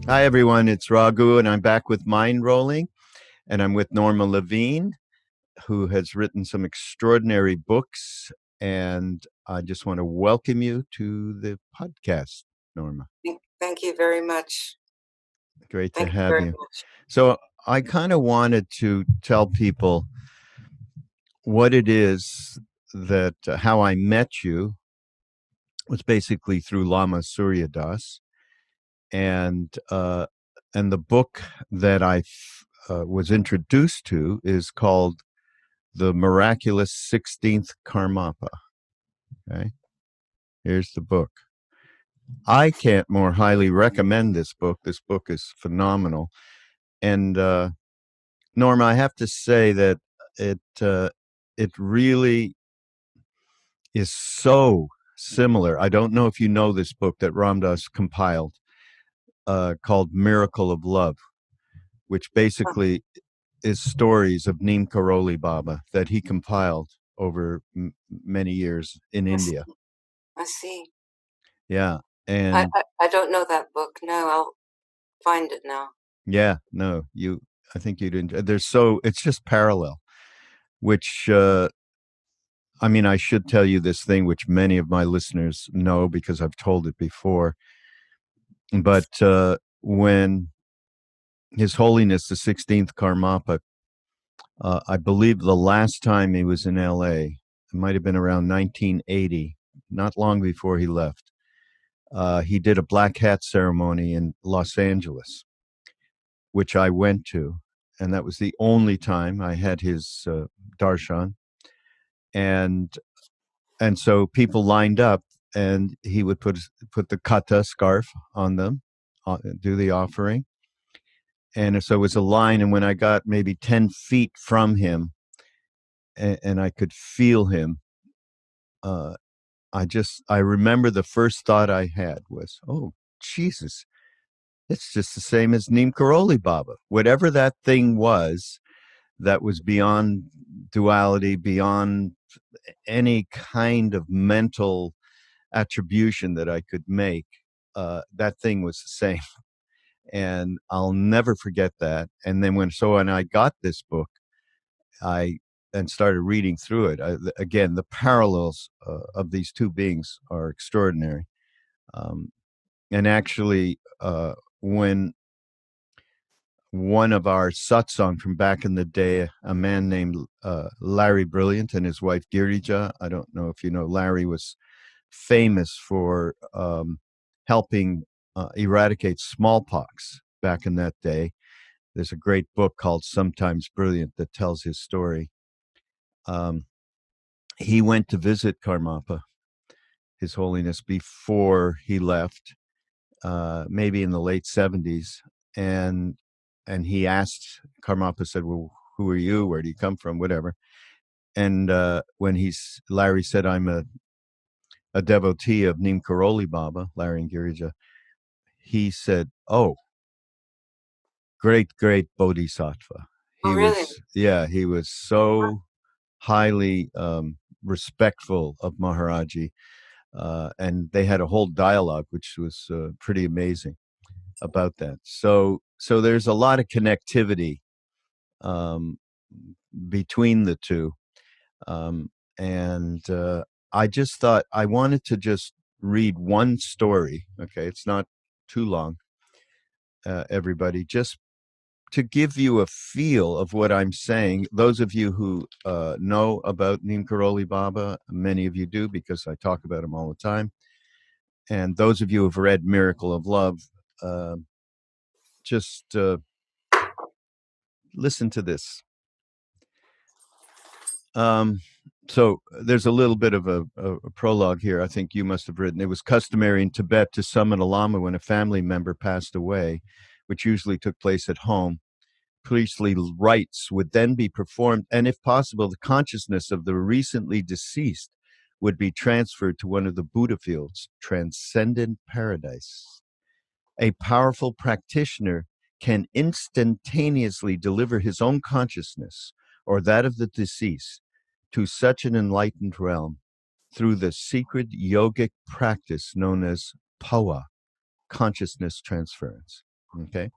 Hi, everyone. It's Raghu, and I'm back with Mindrolling, and I'm with Norma Levine, who has written some extraordinary books. And I just want to welcome you to the podcast, Norma. Thank you very much. Great to have you. So I kind of wanted to tell people what it is that how I met you was basically through Lama Surya Das, and the book that I was introduced to is called The Miraculous 16th Karmapa. Okay, here's the book. I can't more highly recommend this book. This book is phenomenal. And Norma, I have to say that it really is so similar. I don't know if you know this book that Ram Dass compiled called Miracle of Love, which basically is stories of Neem Karoli Baba that he compiled over many years in India. I see. Yeah. And I don't know that book. No, I'll find it now. Yeah, no, I think you'd enjoy. It's just parallel, which, I mean, I should tell you this thing, which many of my listeners know because I've told it before. But when His Holiness the 16th Karmapa, I believe the last time he was in LA, it might have been around 1980, not long before he left. He did a black hat ceremony in Los Angeles, which I went to, and that was the only time I had his darshan. And so people lined up, and he would put the kata scarf on them, do the offering. And so it was a line, and when I got maybe 10 feet from him, and I could feel him, I remember the first thought I had was, oh, Jesus, it's just the same as Neem Karoli Baba. Whatever that thing was that was beyond duality, beyond any kind of mental attribution that I could make, that thing was the same. And I'll never forget that. And then when I got this book, and started reading through it. Again, the parallels of these two beings are extraordinary. And actually, when one of our satsang from back in the day, a man named Larry Brilliant and his wife Girija, I don't know if you know, Larry was famous for helping eradicate smallpox back in that day. There's a great book called Sometimes Brilliant that tells his story. He went to visit Karmapa, His Holiness, before he left, maybe in the late 70s. And he asked, Karmapa said, well, who are you? Where do you come from? Whatever. And when Larry said, I'm a devotee of Neem Karoli Baba, Larry and Girija, he said, oh, great bodhisattva. He was so highly respectful of Maharaji. And they had a whole dialogue, which was pretty amazing about that. So there's a lot of connectivity between the two. And I just thought I wanted to just read one story. Okay, it's not too long, everybody, just to give you a feel of what I'm saying. Those of you who know about Neem Karoli Baba, many of you do because I talk about him all the time. And those of you who have read Miracle of Love, just listen to this. So there's a little bit of a prologue here. I think you must have written. It was customary in Tibet to summon a lama when a family member passed away, which usually took place at home. Priestly rites would then be performed, and if possible, the consciousness of the recently deceased would be transferred to one of the Buddha fields, transcendent paradise. A powerful practitioner can instantaneously deliver his own consciousness or that of the deceased to such an enlightened realm through the secret yogic practice known as pawa, consciousness transference. Okay,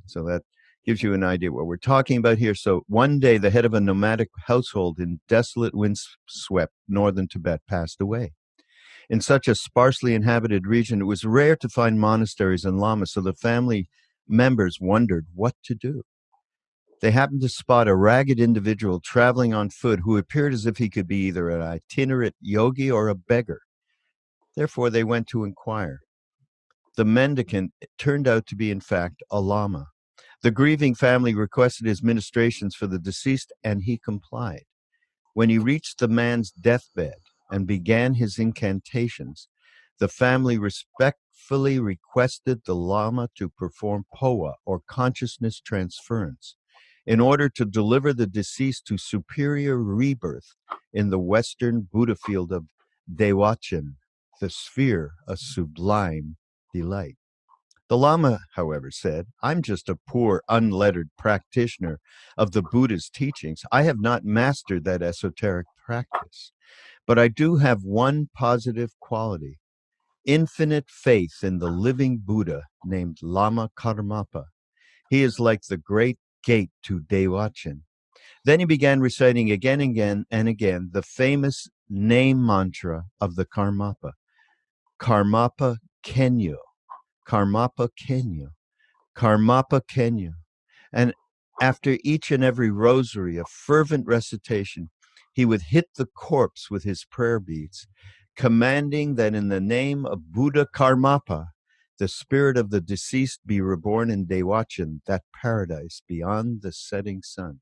so that gives you an idea what we're talking about here. So one day, the head of a nomadic household in desolate, windswept northern Tibet passed away. In such a sparsely inhabited region, it was rare to find monasteries and lamas, so the family members wondered what to do. They happened to spot a ragged individual traveling on foot who appeared as if he could be either an itinerant yogi or a beggar. Therefore, they went to inquire. The mendicant turned out to be, in fact, a lama. The grieving family requested his ministrations for the deceased, and he complied. When he reached the man's deathbed and began his incantations, the family respectfully requested the Lama to perform poa, or consciousness transference, in order to deliver the deceased to superior rebirth in the Western Buddha field of Dewachin, the sphere of sublime delight. The Lama, however, said, "I'm just a poor, unlettered practitioner of the Buddha's teachings. I have not mastered that esoteric practice. But I do have one positive quality: infinite faith in the living Buddha named Lama Karmapa. He is like the great gate to Dewachin." Then he began reciting again and again the famous name mantra of the Karmapa: Karmapa Kenyo, Karmapa Kenyo, Karmapa Kenyo. And after each and every rosary of fervent recitation, he would hit the corpse with his prayer beads, commanding that in the name of Buddha Karmapa, the spirit of the deceased be reborn in Dewachin, that paradise beyond the setting sun.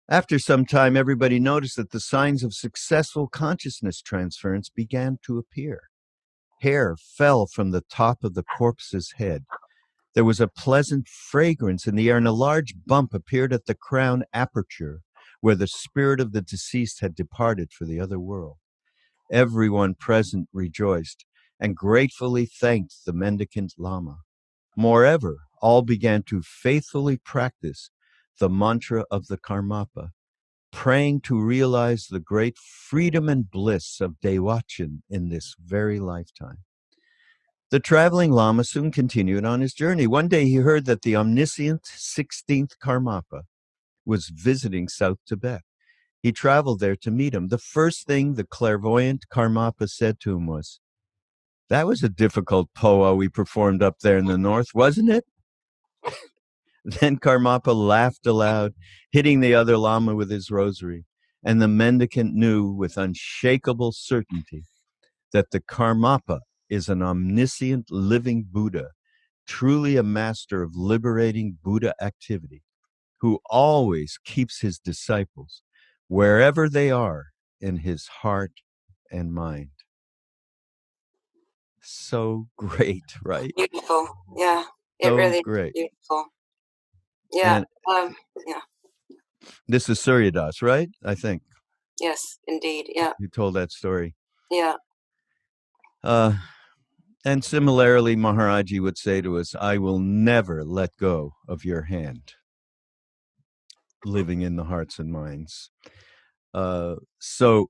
After some time, everybody noticed that the signs of successful consciousness transference began to appear. Hair fell from the top of the corpse's head. There was a pleasant fragrance in the air, and a large bump appeared at the crown aperture where the spirit of the deceased had departed for the other world. Everyone present rejoiced and gratefully thanked the mendicant Lama. Moreover, all began to faithfully practice the mantra of the Karmapa, praying to realize the great freedom and bliss of Dewachin in this very lifetime. The traveling Lama soon continued on his journey. One day he heard that the omniscient 16th Karmapa was visiting South Tibet. He traveled there to meet him. The first thing the clairvoyant Karmapa said to him was, "That was a difficult poa we performed up there in the north, wasn't it?" Then Karmapa laughed aloud, hitting the other Lama with his rosary, and the mendicant knew with unshakable certainty that the Karmapa is an omniscient living Buddha, truly a master of liberating Buddha activity, who always keeps his disciples, wherever they are, in his heart and mind. So great, right? Beautiful. Yeah. It So really is great. beautiful. Yeah. And Yeah. this is Suryadas, right? I think Yes, indeed. Yeah. you told that story. Yeah. And similarly, Maharaji would say to us, "I will never let go of your hand," living in the hearts and minds. So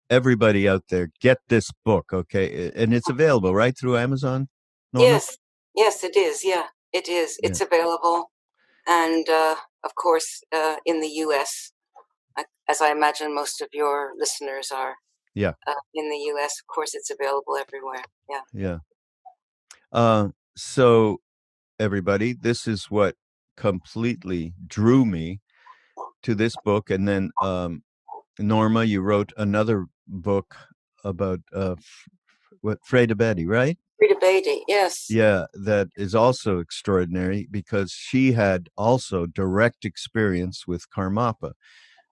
everybody out there, get this book, okay? And it's available, right, through Amazon, Norma? Yes. Yes, it is. Yeah, it is. It's available. And of course, in the US, as I imagine most of your listeners are. Yeah. In the US, of course, it's available everywhere. Yeah. Yeah. So everybody, this is what completely drew me to this book. And then Norma, you wrote another book about what, Freda Bedi, right? Freda Bedi, yes. Yeah, that is also extraordinary because she had also direct experience with Karmapa.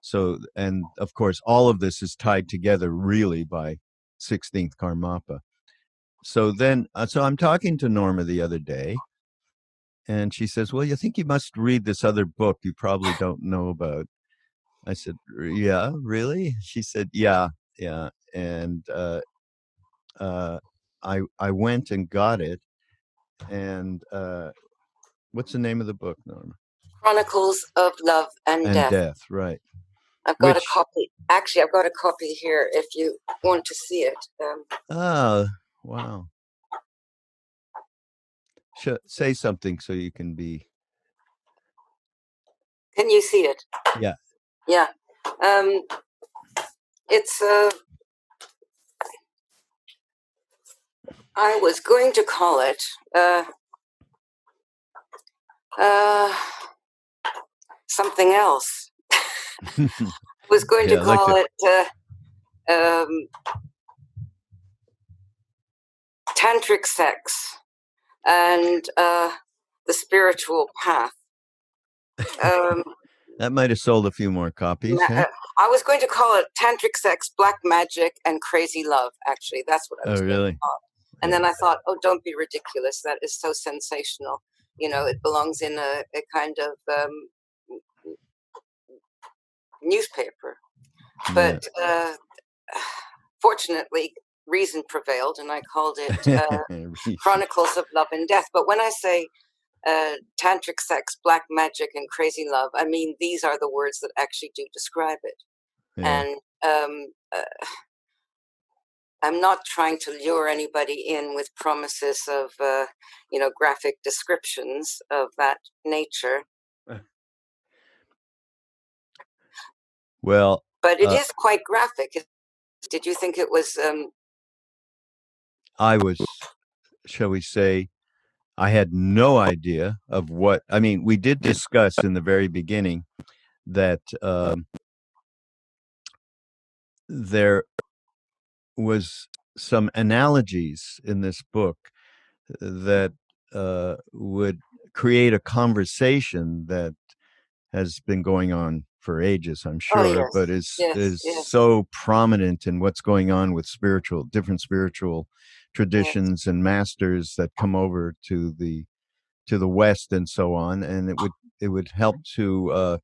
So, and of course, all of this is tied together really by 16th Karmapa. So then, so I'm talking to Norma the other day, and she says, "Well, you think you must read this other book you probably don't know about." I said, "Yeah, really?" She said, "Yeah, yeah." And I went and got it. And what's the name of the book, Norma? Chronicles of Love and Death. Death, right. I've got a copy. Actually, I've got a copy here if you want to see it. Oh, wow. say something so you can be. Can you see it? Yeah. Yeah. It's I was going to call it something else. I was going to call it tantric sex and the spiritual path. That might have sold a few more copies. I was going to call it tantric sex, black magic, and crazy love. Actually, that's what I was going to call it. And then I thought, oh, don't be ridiculous. That is so sensational. You know, it belongs in a kind of newspaper. But fortunately, reason prevailed, and I called it Chronicles of Love and Death. But when I say tantric sex, black magic, and crazy love, I mean, these are the words that actually do describe it. Yeah. And I'm not trying to lure anybody in with promises of, graphic descriptions of that nature. Well, but it is quite graphic. Did you think it was? I was, shall we say, I had no idea of what. I mean, we did discuss in the very beginning that there was some analogies in this book that would create a conversation that has been going on for ages, I'm sure, but is so prominent in what's going on with different spiritual traditions and masters that come over to the West and so on, and it would help to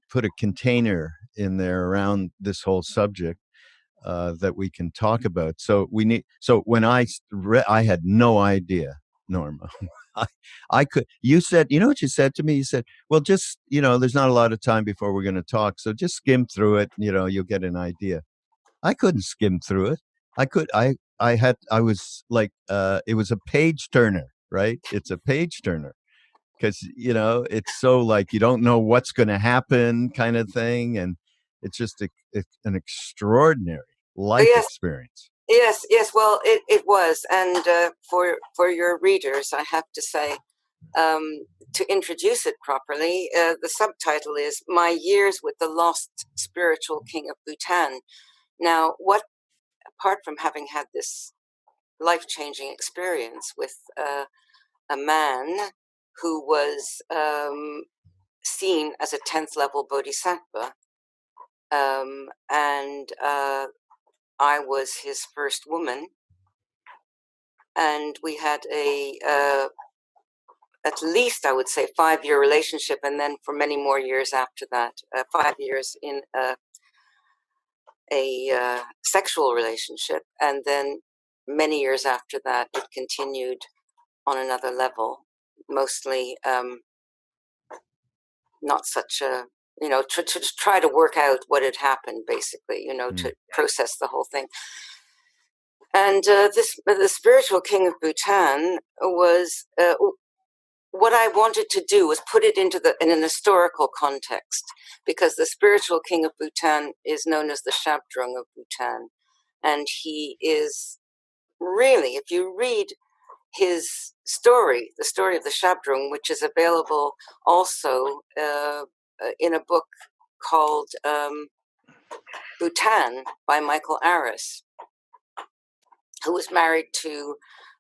put a container in there around this whole subject that we can talk about. So when I had no idea, Norma. I could. You said, you know what you said to me? You said, "Well, just there's not a lot of time before we're going to talk, so just skim through it. You'll get an idea." I couldn't skim through it. I was like, it was a page turner, right? It's a page turner because it's so like you don't know what's going to happen, kind of thing, and it's just an extraordinary life experience. Yes. Well, it was, and for your readers, I have to say, to introduce it properly, the subtitle is "My Years with the Lost Spiritual King of Bhutan." Now, apart from having had this life-changing experience with a man who was seen as a 10th level bodhisattva, and I was his first woman, and we had at least, I would say, 5-year relationship, and then for many more years after that, 5 years in a sexual relationship, and then many years after that, it continued on another level, mostly not such a, to try to work out what had happened, basically, to process the whole thing. And the spiritual king of Bhutan was, what I wanted to do was put it in an historical context, because the spiritual king of Bhutan is known as the Zhabdrung of Bhutan. And he is really, if you read his story, the story of the Zhabdrung, which is available also in a book called Bhutan by Michael Aris, who was married to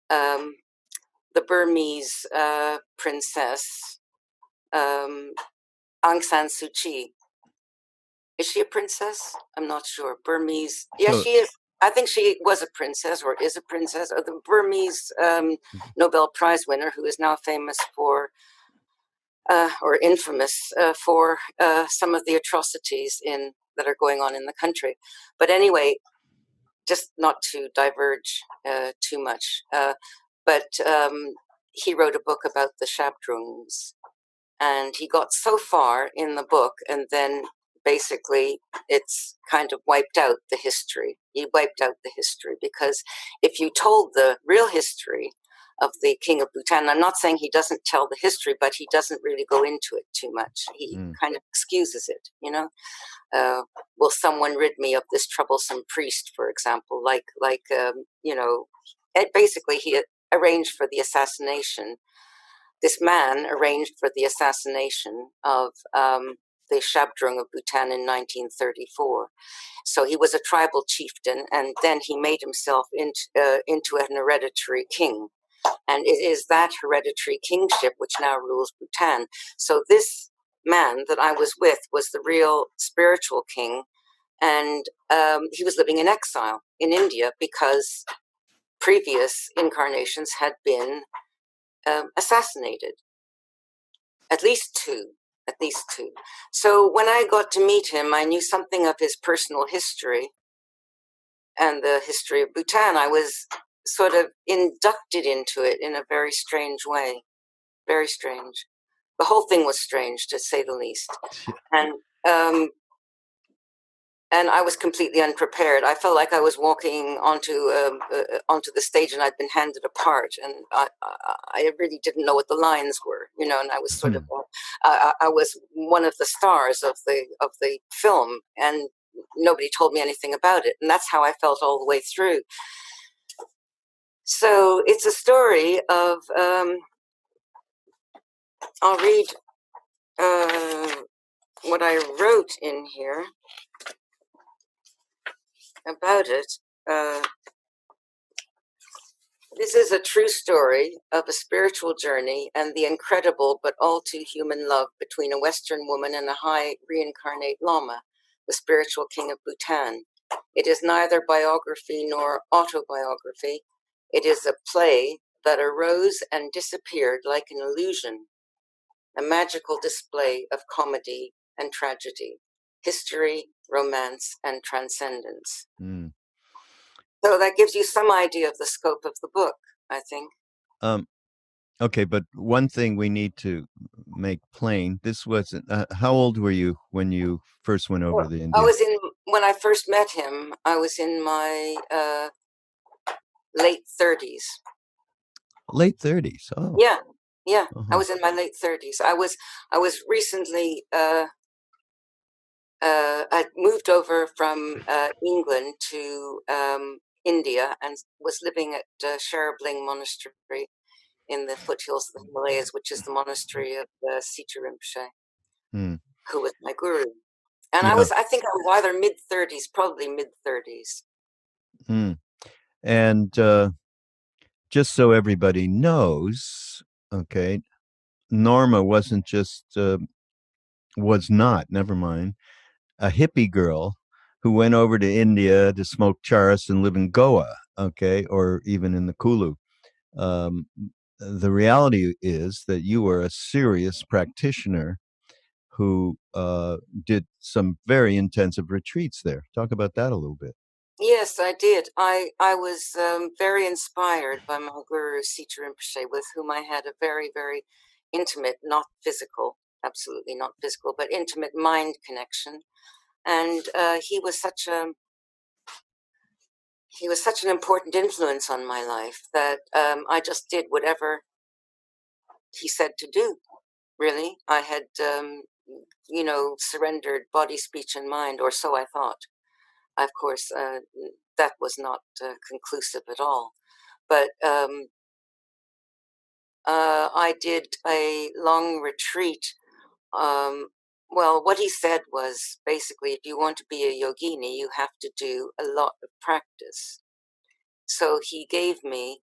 the Burmese princess Aung San Suu Kyi. Is she a princess? I'm not sure. Burmese. Yes, she is. I think she was a princess or is a princess, or the Burmese Nobel Prize winner, who is now famous for or infamous for some of the atrocities that are going on in the country. But anyway, just not to diverge too much, but he wrote a book about the Zhabdrungs, and he got so far in the book, and then basically it's kind of wiped out the history. He wiped out the history, because if you told the real history the king of Bhutan. I'm not saying he doesn't tell the history, but he doesn't really go into it too much. He kind of excuses it, you know. Will someone rid me of this troublesome priest, for example? You know, basically he arranged for the assassination. This man arranged for the assassination of the Zhabdrung of Bhutan in 1934. So he was a tribal chieftain, and then he made himself into an hereditary king. And it is that hereditary kingship which now rules Bhutan. So this man that I was with was the real spiritual king, and he was living in exile in India because previous incarnations had been assassinated. At least two. So when I got to meet him, I knew something of his personal history and the history of Bhutan. I was sort of inducted into it in a very strange way. Very strange. The whole thing was strange, to say the least. And I was completely unprepared. I felt like I was walking onto the stage, and I'd been handed a part, and I really didn't know what the lines were, you know. And I was sort of, I was one of the stars of the film, and nobody told me anything about it, and that's how I felt all the way through. So it's a story of. I'll read what I wrote in here about it. This is a true story of a spiritual journey and the incredible but all too human love between a Western woman and a high reincarnate Lama, the spiritual king of Bhutan. It is neither biography nor autobiography. It is a play that arose and disappeared like an illusion, a magical display of comedy and tragedy, history, romance, and transcendence. So that gives you some idea of the scope of the book, I think. Okay, but one thing we need to make plain: this wasn't. How old were you when you first went over to India? When I first met him, I was in my late 30s. Late 30s. Oh. Yeah. I was in my late 30s. I was recently. I moved over from England to India and was living at Sherabling Monastery in the foothills of the Himalayas, which is the monastery of Tsurphu Rinpoche, who was my guru. And I think I was either mid-30s, probably mid-30s. And just so everybody knows, okay, Norma wasn't just, never mind, a hippie girl who went over to India to smoke charas and live in Goa, okay, or even in the Kulu. The reality is that you were a serious practitioner who did some very intensive retreats there. Talk about that a little bit. Yes, I did. I was very inspired by my guru, Tsurphu Rinpoche, with whom I had a very, very intimate, not physical, absolutely not physical, but intimate mind connection. And he was such an important influence on my life that I just did whatever he said to do. Really, I had, surrendered body, speech, and mind, or so I thought. Of course, that was not conclusive at all. But I did a long retreat. Well, what he said was basically, if you want to be a yogini, you have to do a lot of practice. So he gave me,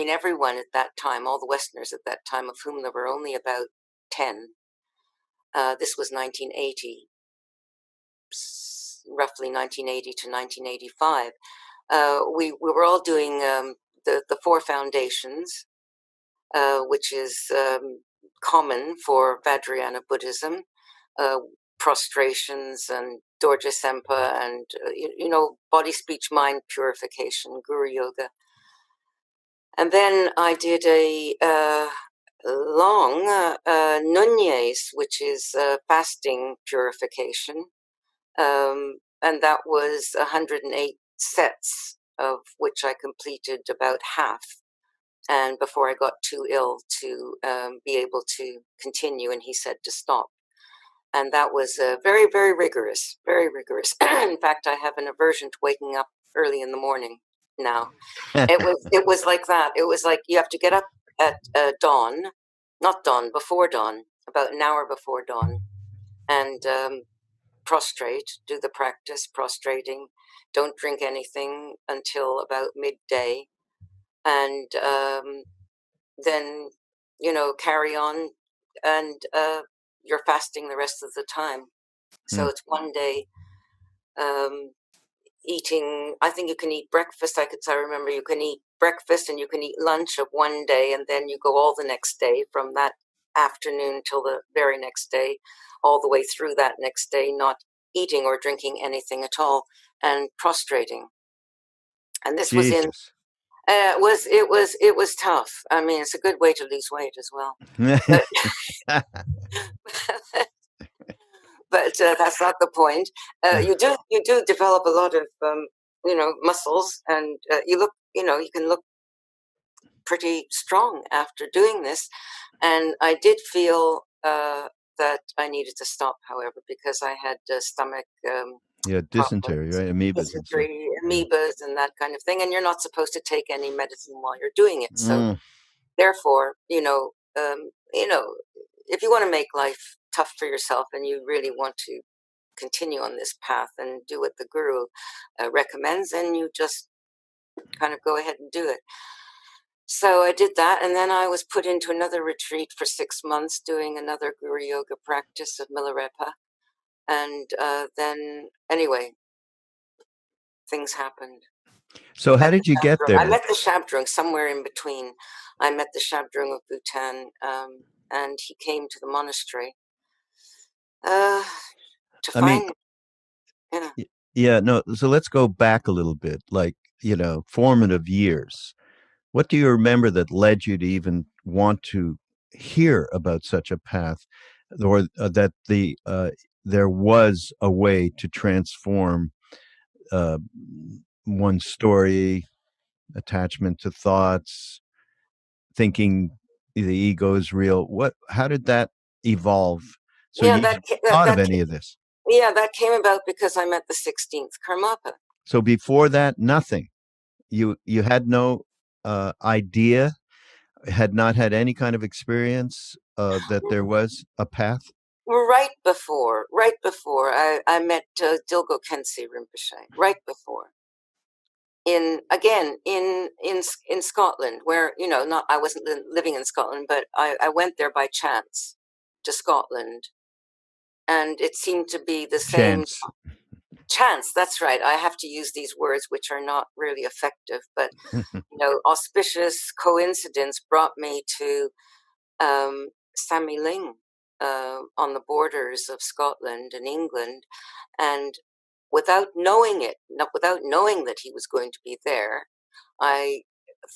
everyone at that time, all the Westerners at that time, of whom there were only about 10. This was 1980. Roughly 1980 to 1985, we were all doing the four foundations, which is common for Vajrayana Buddhism, prostrations and Dorje Sempa and, body, speech, mind purification, Guru Yoga. And then I did a long Nunez, which is fasting purification. And that was 108 sets of which I completed about half, and before I got too ill to be able to continue, and he said to stop. And that was very, very rigorous, very rigorous. In fact, I have an aversion to waking up early in the morning now. It was like that. It was like you have to get up at dawn, not dawn, before dawn, about an hour before dawn, and prostrate, do the practice, prostrating. Don't drink anything until about midday, and then, carry on, and you're fasting the rest of the time. So it's one day eating, I think you can eat breakfast. I remember you can eat breakfast and you can eat lunch of one day, and then you go all the next day from that afternoon till the very next day, all the way through that next day, not eating or drinking anything at all, and prostrating. And this was in it was tough. I mean, it's a good way to lose weight as well. But that's not the point. You do develop a lot of muscles, and you can look pretty strong after doing this. And I did feel that I needed to stop, however, because I had stomach dysentery, right? Amoebas and that kind of thing. And you're not supposed to take any medicine while you're doing it. So therefore, if you want to make life tough for yourself and you really want to continue on this path and do what the guru recommends, and you just kind of go ahead and do it. So I did that, and then I was put into another retreat for 6 months doing another guru yoga practice of Milarepa. And then, anyway, things happened. So how did you get there? I met the Zhabdrung somewhere in between. I met the Zhabdrung of Bhutan, and he came to the monastery to find. So let's go back a little bit, like, formative years. What do you remember that led you to even want to hear about such a path, or that there was a way to transform one's story, attachment to thoughts, thinking the ego is real? How did that evolve? So you thought of any of this? Yeah, that came about because I met the 16th Karmapa. So before that, nothing. You had no idea, had not had any kind of experience that there was a path? Right before I met Dilgo Khyentse Rinpoche, right before. In Scotland, where I wasn't living in Scotland, but I went there by chance to Scotland, and it seemed to be the same chance. That's right. I have to use these words, which are not really effective, but auspicious coincidence brought me to Samiling on the borders of Scotland and England, and without knowing that he was going to be there, I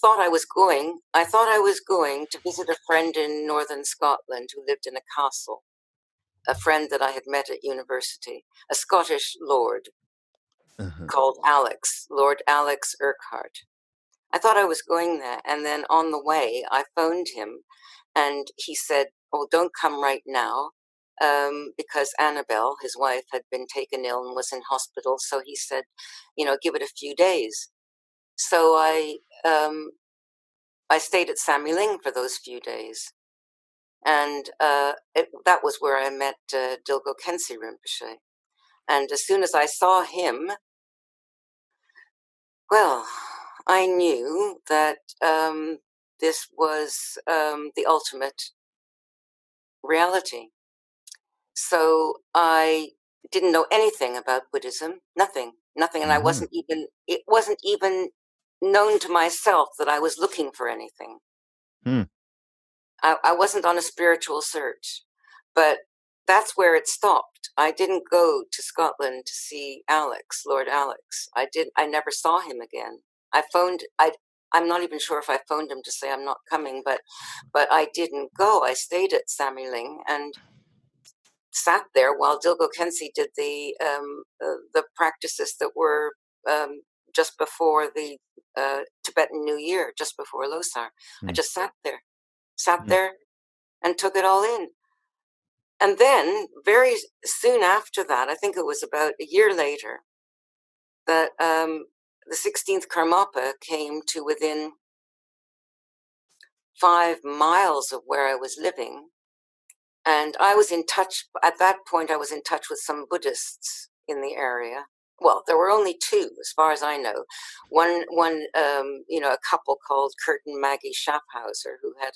thought I was going to visit a friend in northern Scotland who lived in a castle, a friend that I had met at university, a Scottish lord called Lord Alex Urquhart. I thought I was going there, and then on the way, I phoned him, and he said, "Oh, don't come right now," because Annabelle, his wife, had been taken ill and was in hospital. So he said, give it a few days. So I stayed at Samiling for those few days, and that was where I met Dilgo Khyentse Rinpoche. And as soon as I saw him, well, I knew that this was the ultimate reality. So I didn't know anything about Buddhism, nothing. And it wasn't even known to myself that I was looking for anything. I wasn't on a spiritual search, but that's where it stopped. I didn't go to Scotland to see Lord Alex. I never saw him again. I'm not even sure if I phoned him to say I'm not coming, but I didn't go. I stayed at Samiling and sat there while Dilgo Khyentse did the practices that were just before the Tibetan New Year, just before Losar. I just sat there and took it all in. And then very soon after that, I think it was about a year later, that the 16th Karmapa came to within 5 miles of where I was living. And I was in touch, at that point, I was in touch with some Buddhists in the area. Well, there were only two, as far as I know. One, a couple called Kurt and Maggie Schaffhauser, who had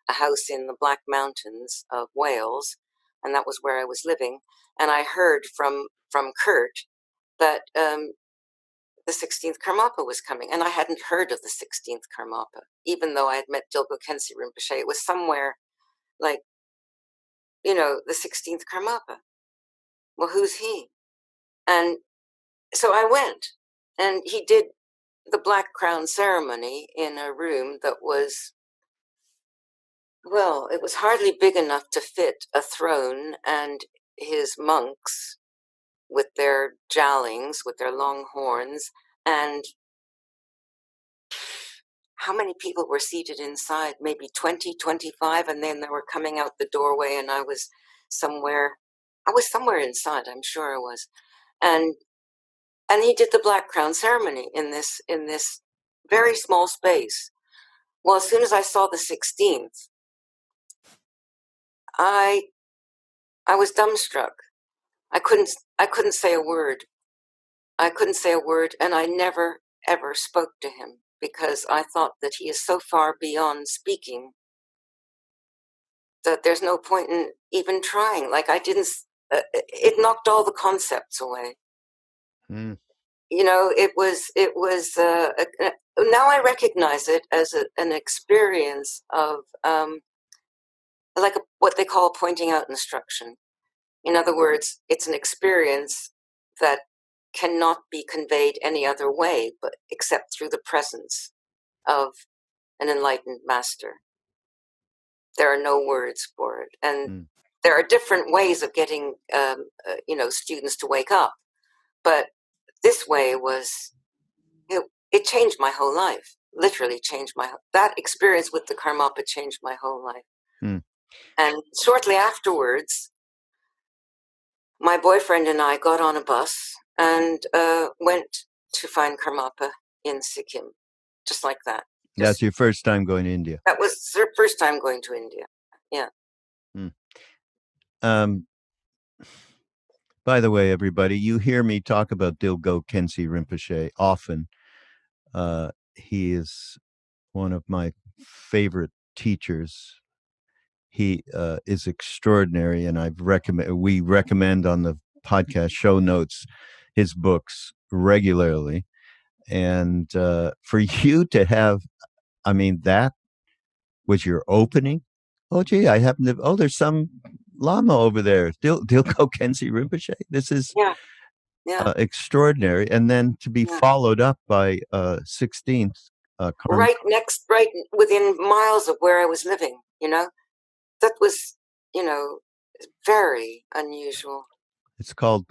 a house in the Black Mountains of Wales, and that was where I was living. And I heard from Kurt that the 16th Karmapa was coming, and I hadn't heard of the 16th Karmapa, even though I had met Dilgo Khyentse Rinpoche. It was somewhere like, the 16th Karmapa. Well, who's he? And so I went, and he did the Black Crown ceremony in a room that was, well, it was hardly big enough to fit a throne and his monks with their jowlings, with their long horns, and how many people were seated inside? Maybe 20, 25, and then they were coming out the doorway, and I was somewhere inside, I'm sure I was. And he did the Black Crown ceremony in this very small space. Well, as soon as I saw the 16th, I was dumbstruck. I couldn't say a word. And I never ever spoke to him, because I thought that he is so far beyond speaking that there's no point in even trying. Like, I didn't, it knocked all the concepts away. It was, now I recognize it as an experience of, what they call pointing out instruction. In other words, it's an experience that cannot be conveyed any other way, but except through the presence of an enlightened master. There are no words for it. And there are different ways of getting, students to wake up. But this way was, it changed my whole life, literally changed that experience with the Karmapa changed my whole life. And shortly afterwards, my boyfriend and I got on a bus and went to find Karmapa in Sikkim, just like that. That's your first time going to India? That was her first time going to India, yeah. By the way, everybody, you hear me talk about Dilgo Khyentse Rinpoche often. He is one of my favorite teachers. He is extraordinary, and we recommend on the podcast show notes his books regularly. And for you to have, that was your opening. Oh, gee, I happen to. There's some Lama over there, Dilgo Khyentse Rinpoche. This is extraordinary. And then to be followed up by 16th. Right within miles of where I was living, that was, very unusual. It's called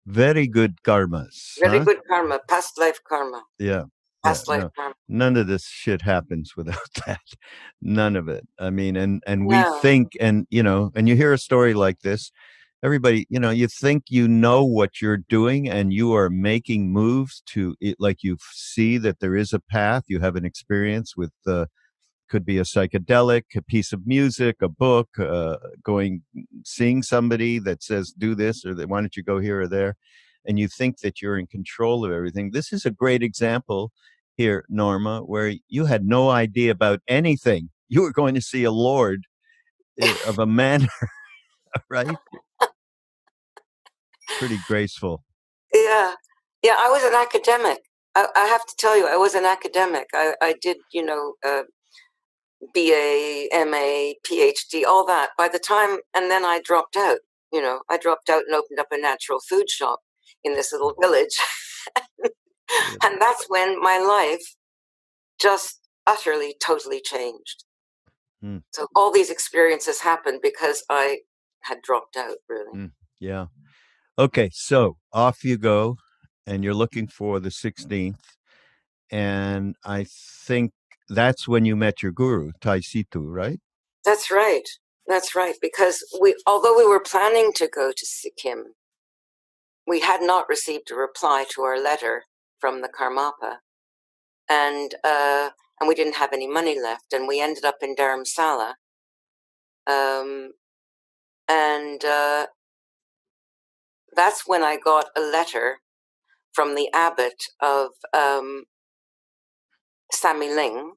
very good karmas. Very good karma, past life karma. Yeah. Past life karma. None of this shit happens without that. None of it. And we think, and you hear a story like this, everybody, you think you know what you're doing, and you are making moves to it, like you see that there is a path. You have an experience with could be a psychedelic, a piece of music, a book, seeing somebody that says do this, or why don't you go here or there, and you think that you're in control of everything. This is a great example here, Norma, where you had no idea about anything. You were going to see a lord of a manor, right? Pretty graceful. Yeah. I was an academic. I have to tell you, I was an academic. I did, BA, MA, PhD, all that. By the time, and then I dropped out. I dropped out and opened up a natural food shop in this little village. And that's when my life just utterly, totally changed. So all these experiences happened because I had dropped out, really. Yeah. Okay, so off you go. and you're looking for the 16th. And I think that's when you met your guru, Tai Situ, right? That's right. That's right. Because although we were planning to go to Sikkim, we had not received a reply to our letter from the Karmapa, and we didn't have any money left, and we ended up in Dharamsala. That's when I got a letter from the abbot of Samiling,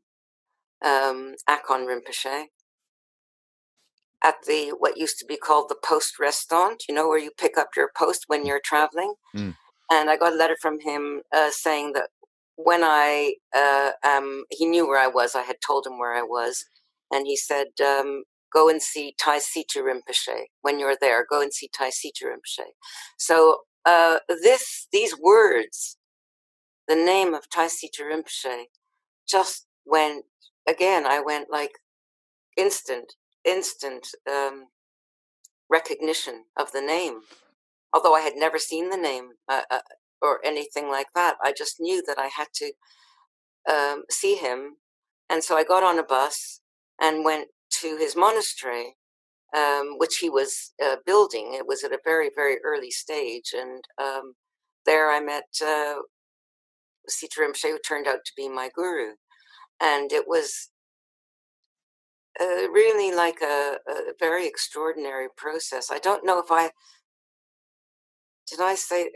Akon Rinpoche, at what used to be called the post restaurant, where you pick up your post when you're traveling. Mm. And I got a letter from him saying that when he knew where I was. I had told him where I was. And he said, go and see Tai Situ Rinpoche. When you're there, go and see Tai Situ Rinpoche. So these words, the name of Tai Situ Rinpoche, just went, again, I went like instant recognition of the name. Although I had never seen the name or anything like that, I just knew that I had to see him. And so I got on a bus and went to his monastery, which he was building. It was at a very, very early stage. And there I met Situ Rinpoche, who turned out to be my guru. And it was really like a very extraordinary process. I don't know if did I say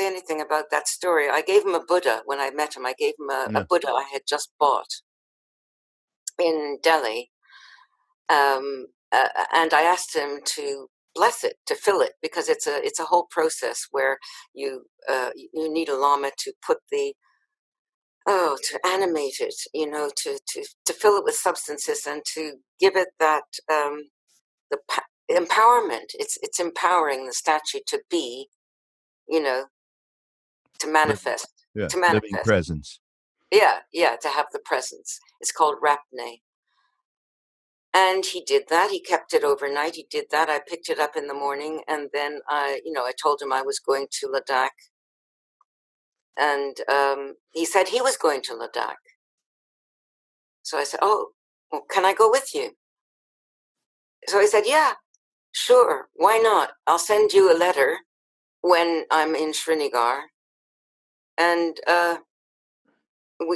anything about that story? I gave him a Buddha when I met him. I gave him a Buddha I had just bought in Delhi, and I asked him to bless it, to fill it, because it's a whole process where you need a lama to put to animate it, to fill it with substances and to give it that the empowerment. It's empowering the statue to be, to manifest. Yeah, to manifest. Living presence. Yeah, to have the presence. It's called Rapne. And he did that. He kept it overnight. He did that. I picked it up in the morning, and then I told him I was going to Ladakh. And he said he was going to Ladakh. So I said, oh, well, can I go with you? So he said, yeah, sure, why not? I'll send you a letter when I'm in Srinagar, and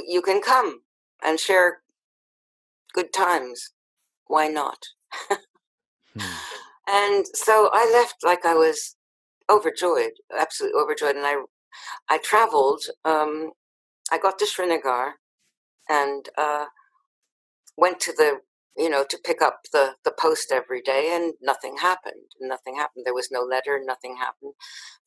you can come and share good times. Why not? And so I left like I was overjoyed, absolutely overjoyed. And I traveled. I got to Srinagar and went to to pick up the post every day, and nothing happened. There was no letter. Nothing happened.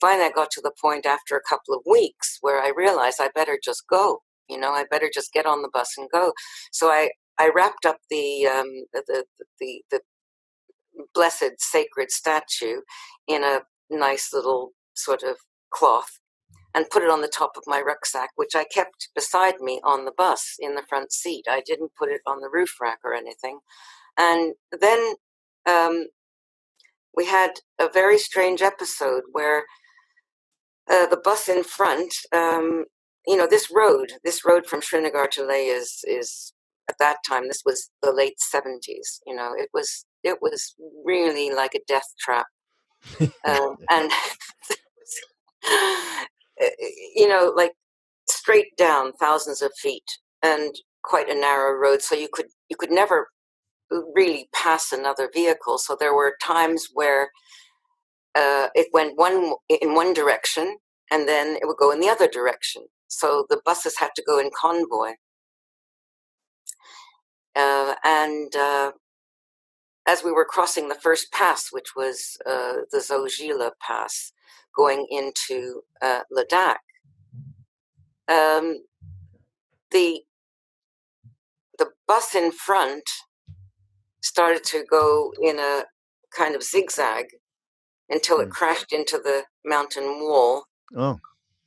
Finally, I got to the point after a couple of weeks where I realized I better just go. I better just get on the bus and go. So I wrapped up the blessed sacred statue in a nice little sort of cloth and put it on the top of my rucksack, which I kept beside me on the bus in the front seat. I didn't put it on the roof rack or anything. And then we had a very strange episode where the bus in front, this road from Srinagar to Leh is at that time, this was the late 70s. It was really like a death trap. And like straight down thousands of feet and quite a narrow road, so you could never really pass another vehicle. So there were times where it went in one direction and then it would go in the other direction. So the buses had to go in convoy. And as we were crossing the first pass, which was the Zojila Pass, going into Ladakh, the bus in front started to go in a kind of zigzag until it crashed into the mountain wall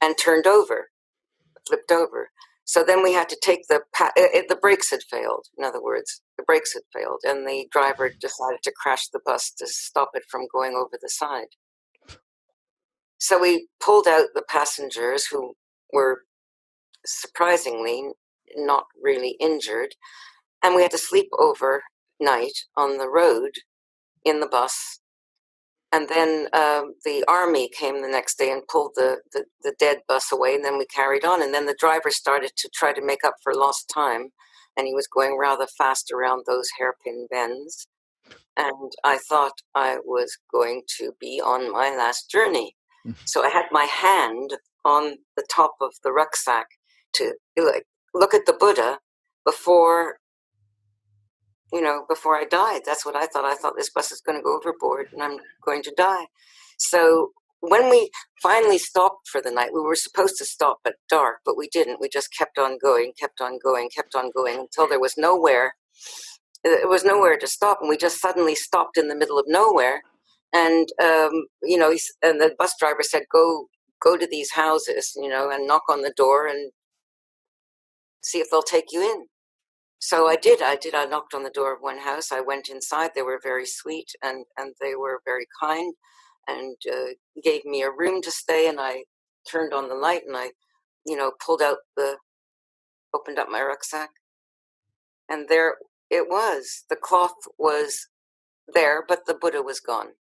and turned over, flipped over. So then we had to take the brakes had failed. In other words, the brakes had failed, and the driver decided to crash the bus to stop it from going over the side. So we pulled out the passengers who were surprisingly not really injured, and we had to sleep overnight on the road in the bus. And then the army came the next day and pulled the dead bus away, and then we carried on. And then the driver started to try to make up for lost time, and he was going rather fast around those hairpin bends. And I thought I was going to be on my last journey. So I had my hand on the top of the rucksack to look at the Buddha before I died. That's what I thought. I thought this bus is going to go overboard and I'm going to die. So when we finally stopped for the night, we were supposed to stop at dark, but we didn't. We just kept on going until there was nowhere. It was nowhere to stop, and we just suddenly stopped in the middle of nowhere. And and the bus driver said, "Go to these houses, and knock on the door and see if they'll take you in." So I did. I knocked on the door of one house. I went inside. They were very sweet and they were very kind and gave me a room to stay. And I turned on the light and I, opened up my rucksack. And there it was. The cloth was there, but the Buddha was gone.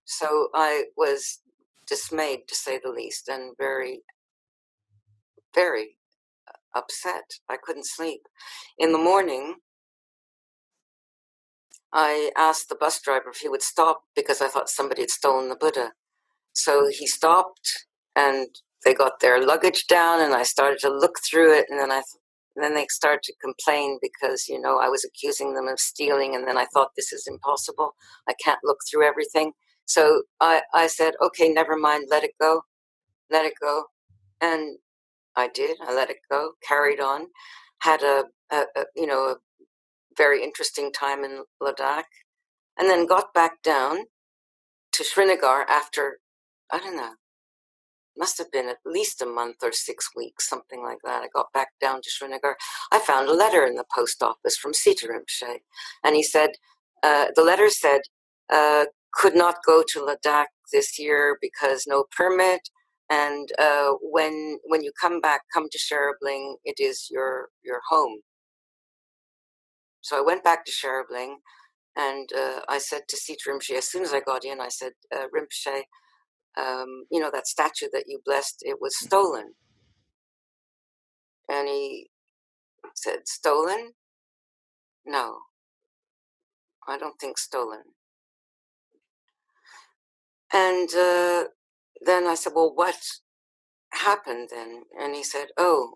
So I was dismayed, to say the least, and very, very upset. I couldn't sleep. In the morning, I asked the bus driver if he would stop because I thought somebody had stolen the Buddha. So he stopped and they got their luggage down and I started to look through it, and then they started to complain because, I was accusing them of stealing, and then I thought, this is impossible. I can't look through everything. So I said, okay, never mind, let it go. And I did. I let it go, carried on, had a very interesting time in Ladakh, and then got back down to Srinagar after, I don't know, must have been at least a month or 6 weeks, something like that. I got back down to Srinagar. I found a letter in the post office from Tsurphu Rinpoche, and he said, the letter said, could not go to Ladakh this year because no permit, and when you come back, come to Sherabling, it is your home. So I went back to Sherabling, and I said to Tsurphu Rinpoche, as soon as I got in, I said, Rinpoche, that statue that you blessed, it was stolen. And he said, stolen? No, I don't think stolen. And then I said, well, what happened then? And he said, gone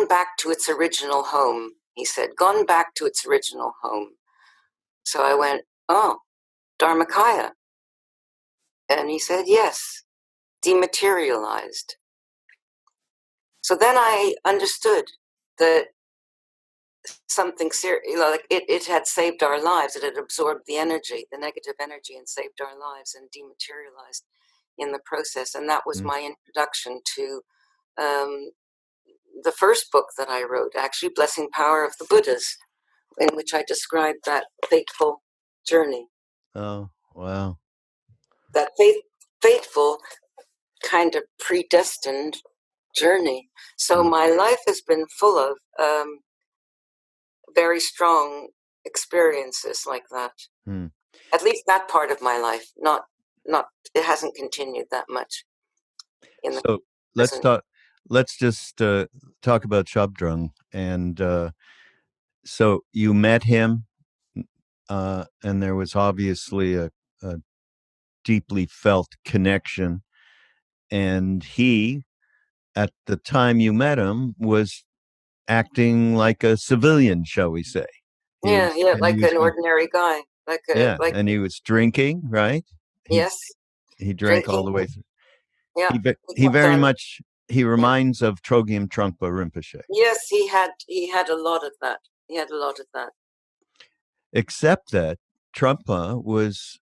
back to its original home. He said, gone back to its original home. So I went, oh, Dharmakaya. And he said, yes, dematerialized. So then I understood that something serious, it had saved our lives. It had absorbed the energy, the negative energy, and saved our lives and dematerialized in the process. And that was my introduction to the first book that I wrote, actually, Blessing Power of the Buddhas, in which I described that fateful journey. Oh, wow. That fateful kind of predestined journey. So my life has been full of very strong experiences like that. At least that part of my life. Not it hasn't continued that much. So let's just talk about Zhabdrung. And so you met him, and there was obviously a deeply felt connection. And he, at the time you met him, was acting like a civilian, shall we say? Like an ordinary guy. And he was drinking, right? Yes. He drank all the way through. Yeah. He reminds of Chogyam Trungpa Rinpoche. Yes, he had a lot of that. Except that Trungpa was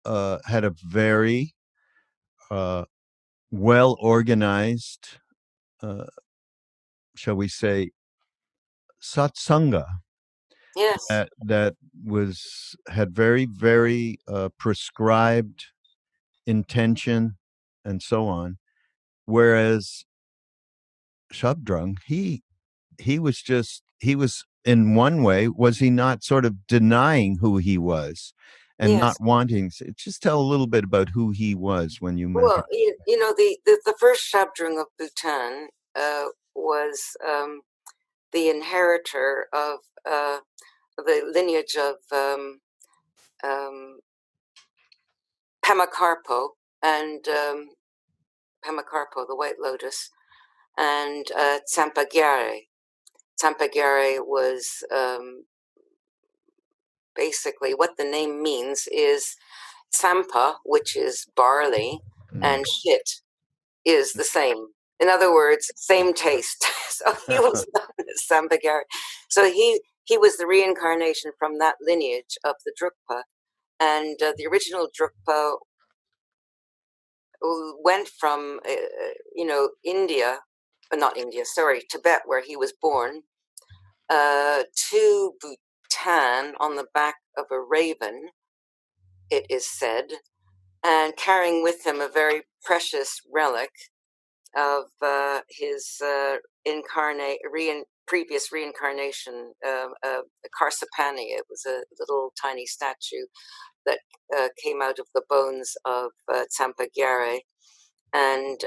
had a very well organized, shall we say, satsanga, Yes. that had very, very prescribed intention and so on. Whereas Shabdrung, he was in one way, was he not sort of denying who he was and Yes. not wanting? Just tell a little bit about who he was when you met him. Well, you know, the first Shabdrung of Bhutan was the inheritor of the lineage of Pemakarpo and Pemakarpo, the White Lotus, and Tsampagyare. Tsampagyare was basically what the name means is tsampa, which is barley, and shit is the same. In other words, same taste. So he was known as Tsampagyare. So he was the reincarnation from that lineage of the Drukpa. And the original Drukpa went from, India, not India, sorry, Tibet, where he was born, to Bhutan on the back of a raven, it is said, and carrying with him a very precious relic of his previous reincarnation, Karsapani. It was a little tiny statue that came out of the bones of Tsampagyare, and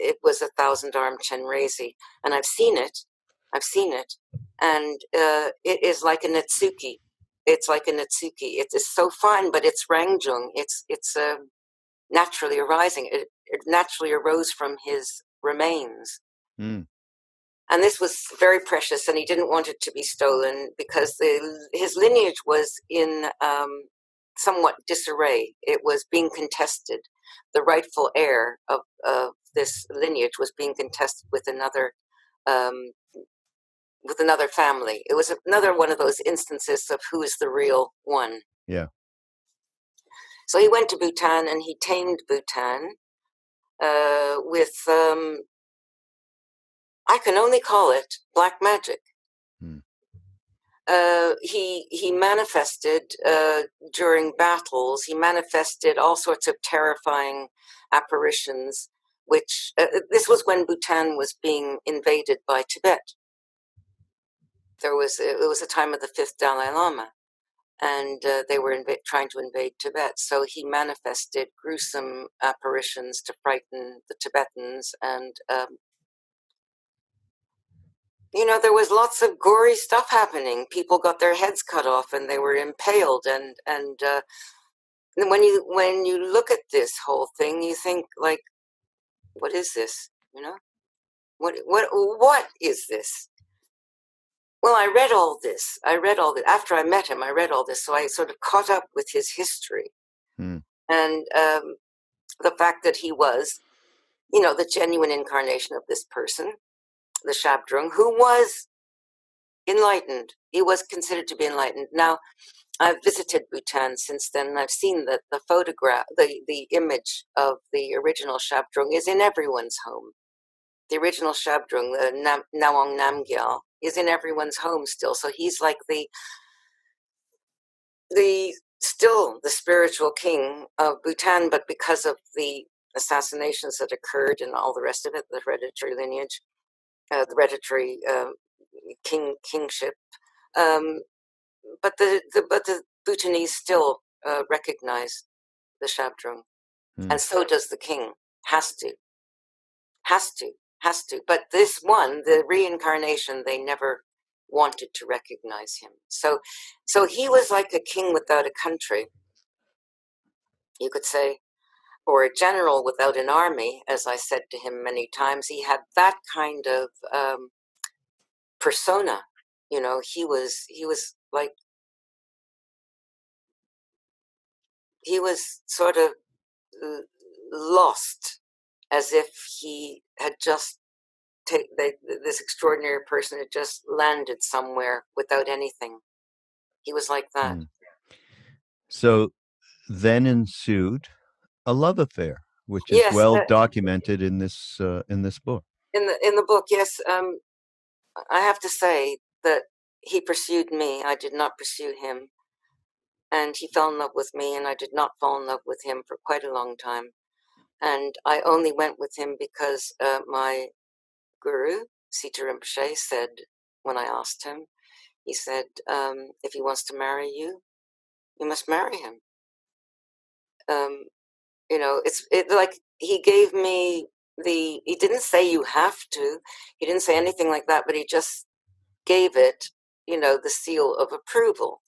it was 1,000-armed Chenrezi, and I've seen it, and it is like a Netsuki. It's like a Netsuki. It is so fine, but it's Rangjung. It's naturally arising. It naturally arose from his remains. Mm. And this was very precious, and he didn't want it to be stolen because his lineage was in somewhat disarray. It was being contested. The rightful heir of this lineage was being contested with another family. It was another one of those instances of who is the real one. Yeah. So he went to Bhutan and he tamed Bhutan with, I can only call it black magic. Hmm. He manifested during battles. He manifested all sorts of terrifying apparitions. Which this was when Bhutan was being invaded by Tibet. It was a time of the fifth Dalai Lama, and they were trying to invade Tibet. So he manifested gruesome apparitions to frighten the Tibetans, and there was lots of gory stuff happening. People got their heads cut off, and they were impaled. And when you look at this whole thing, you think, like, what is this? What is this? Well, I read all this. After I met him. I read all this, so I sort of caught up with his history, and the fact that he was, the genuine incarnation of this person, the Shabdrung, who was enlightened. He was considered to be enlightened. Now, I've visited Bhutan since then, and I've seen that the photograph, the image of the original Shabdrung is in everyone's home. The original Shabdrung, the Nawang Namgyal, is in everyone's home still. So he's like still the spiritual king of Bhutan, but because of the assassinations that occurred and all the rest of it, the hereditary lineage, the hereditary kingship, but the Bhutanese still recognize the Shabdrung, and so does the king. Has to. But this one, the reincarnation, they never wanted to recognize him. So he was like a king without a country, you could say, or a general without an army. As I said to him many times, he had that kind of persona. He was like, he was sort of lost, as if he had just this extraordinary person had just landed somewhere without anything. He was like that. So then ensued a love affair, which is well documented in this book. In the book, yes. I have to say that he pursued me. I did not pursue him. And he fell in love with me, and I did not fall in love with him for quite a long time. And I only went with him because my guru, Sita Rinpoche, said, when I asked him, he said, if he wants to marry you, you must marry him. It's like he gave me he didn't say you have to, he didn't say anything like that, but he just gave it, the seal of approval.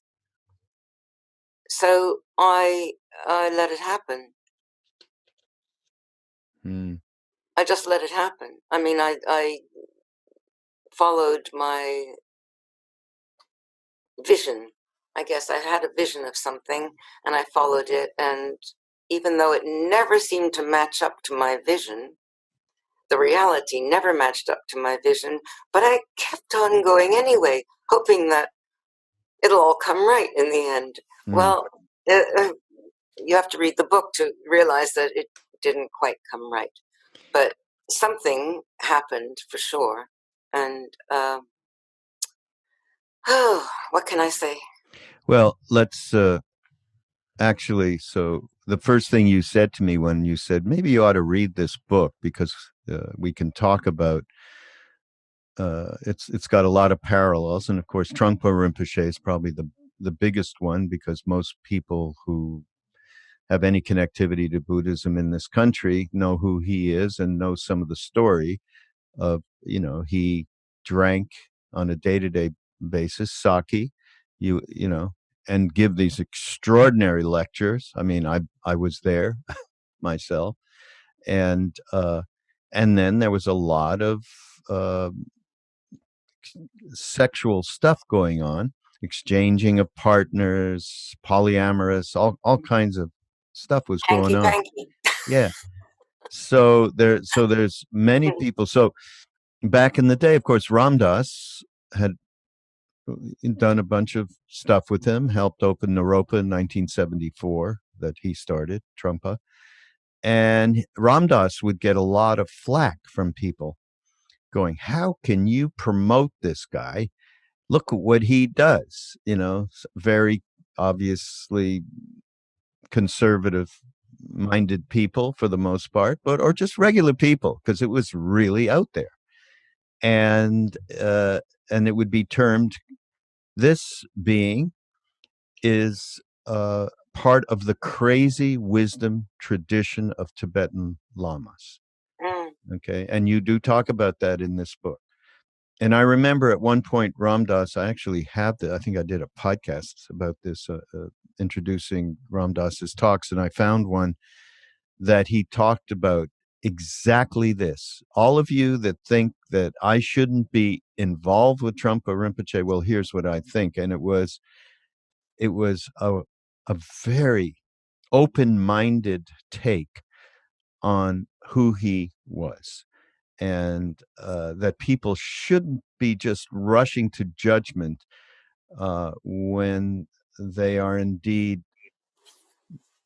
So I let it happen. I just let it happen. I mean, I followed my vision. I guess I had a vision of something and I followed it. And even though it never seemed to match up to my vision, the reality never matched up to my vision, but I kept on going anyway, hoping that it'll all come right in the end. Well, you have to read the book to realize that it didn't quite come right. But something happened for sure. And what can I say? Well, let's actually, so the first thing you said to me when you said, maybe you ought to read this book because we can talk about, it's got a lot of parallels. And of course, Trungpa Rinpoche is probably the biggest one because most people who have any connectivity to Buddhism in this country know who he is and know some of the story of, he drank on a day-to-day basis sake, and give these extraordinary lectures. I mean, I was there myself, and then there was a lot of sexual stuff going on, exchanging of partners, polyamorous, all kinds of stuff was going on. Yeah. So there's many people. So back in the day, of course, Ram Dass had done a bunch of stuff with him, helped open Naropa in 1974 that he started, Trungpa. And Ram Dass would get a lot of flack from people going, how can you promote this guy? Look at what he does, very obviously conservative minded people for the most part, or just regular people, because it was really out there. And it would be termed, this being is part of the crazy wisdom tradition of Tibetan lamas. Okay. And you do talk about that in this book. And I remember at one point, Ram Dass, I actually have I think I did a podcast about this, introducing Ram Dass's talks. And I found one that he talked about exactly this. All of you that think that I shouldn't be involved with Trungpa Rinpoche, well, here's what I think. And it was a very open-minded take on who he was, and that people shouldn't be just rushing to judgment when they are indeed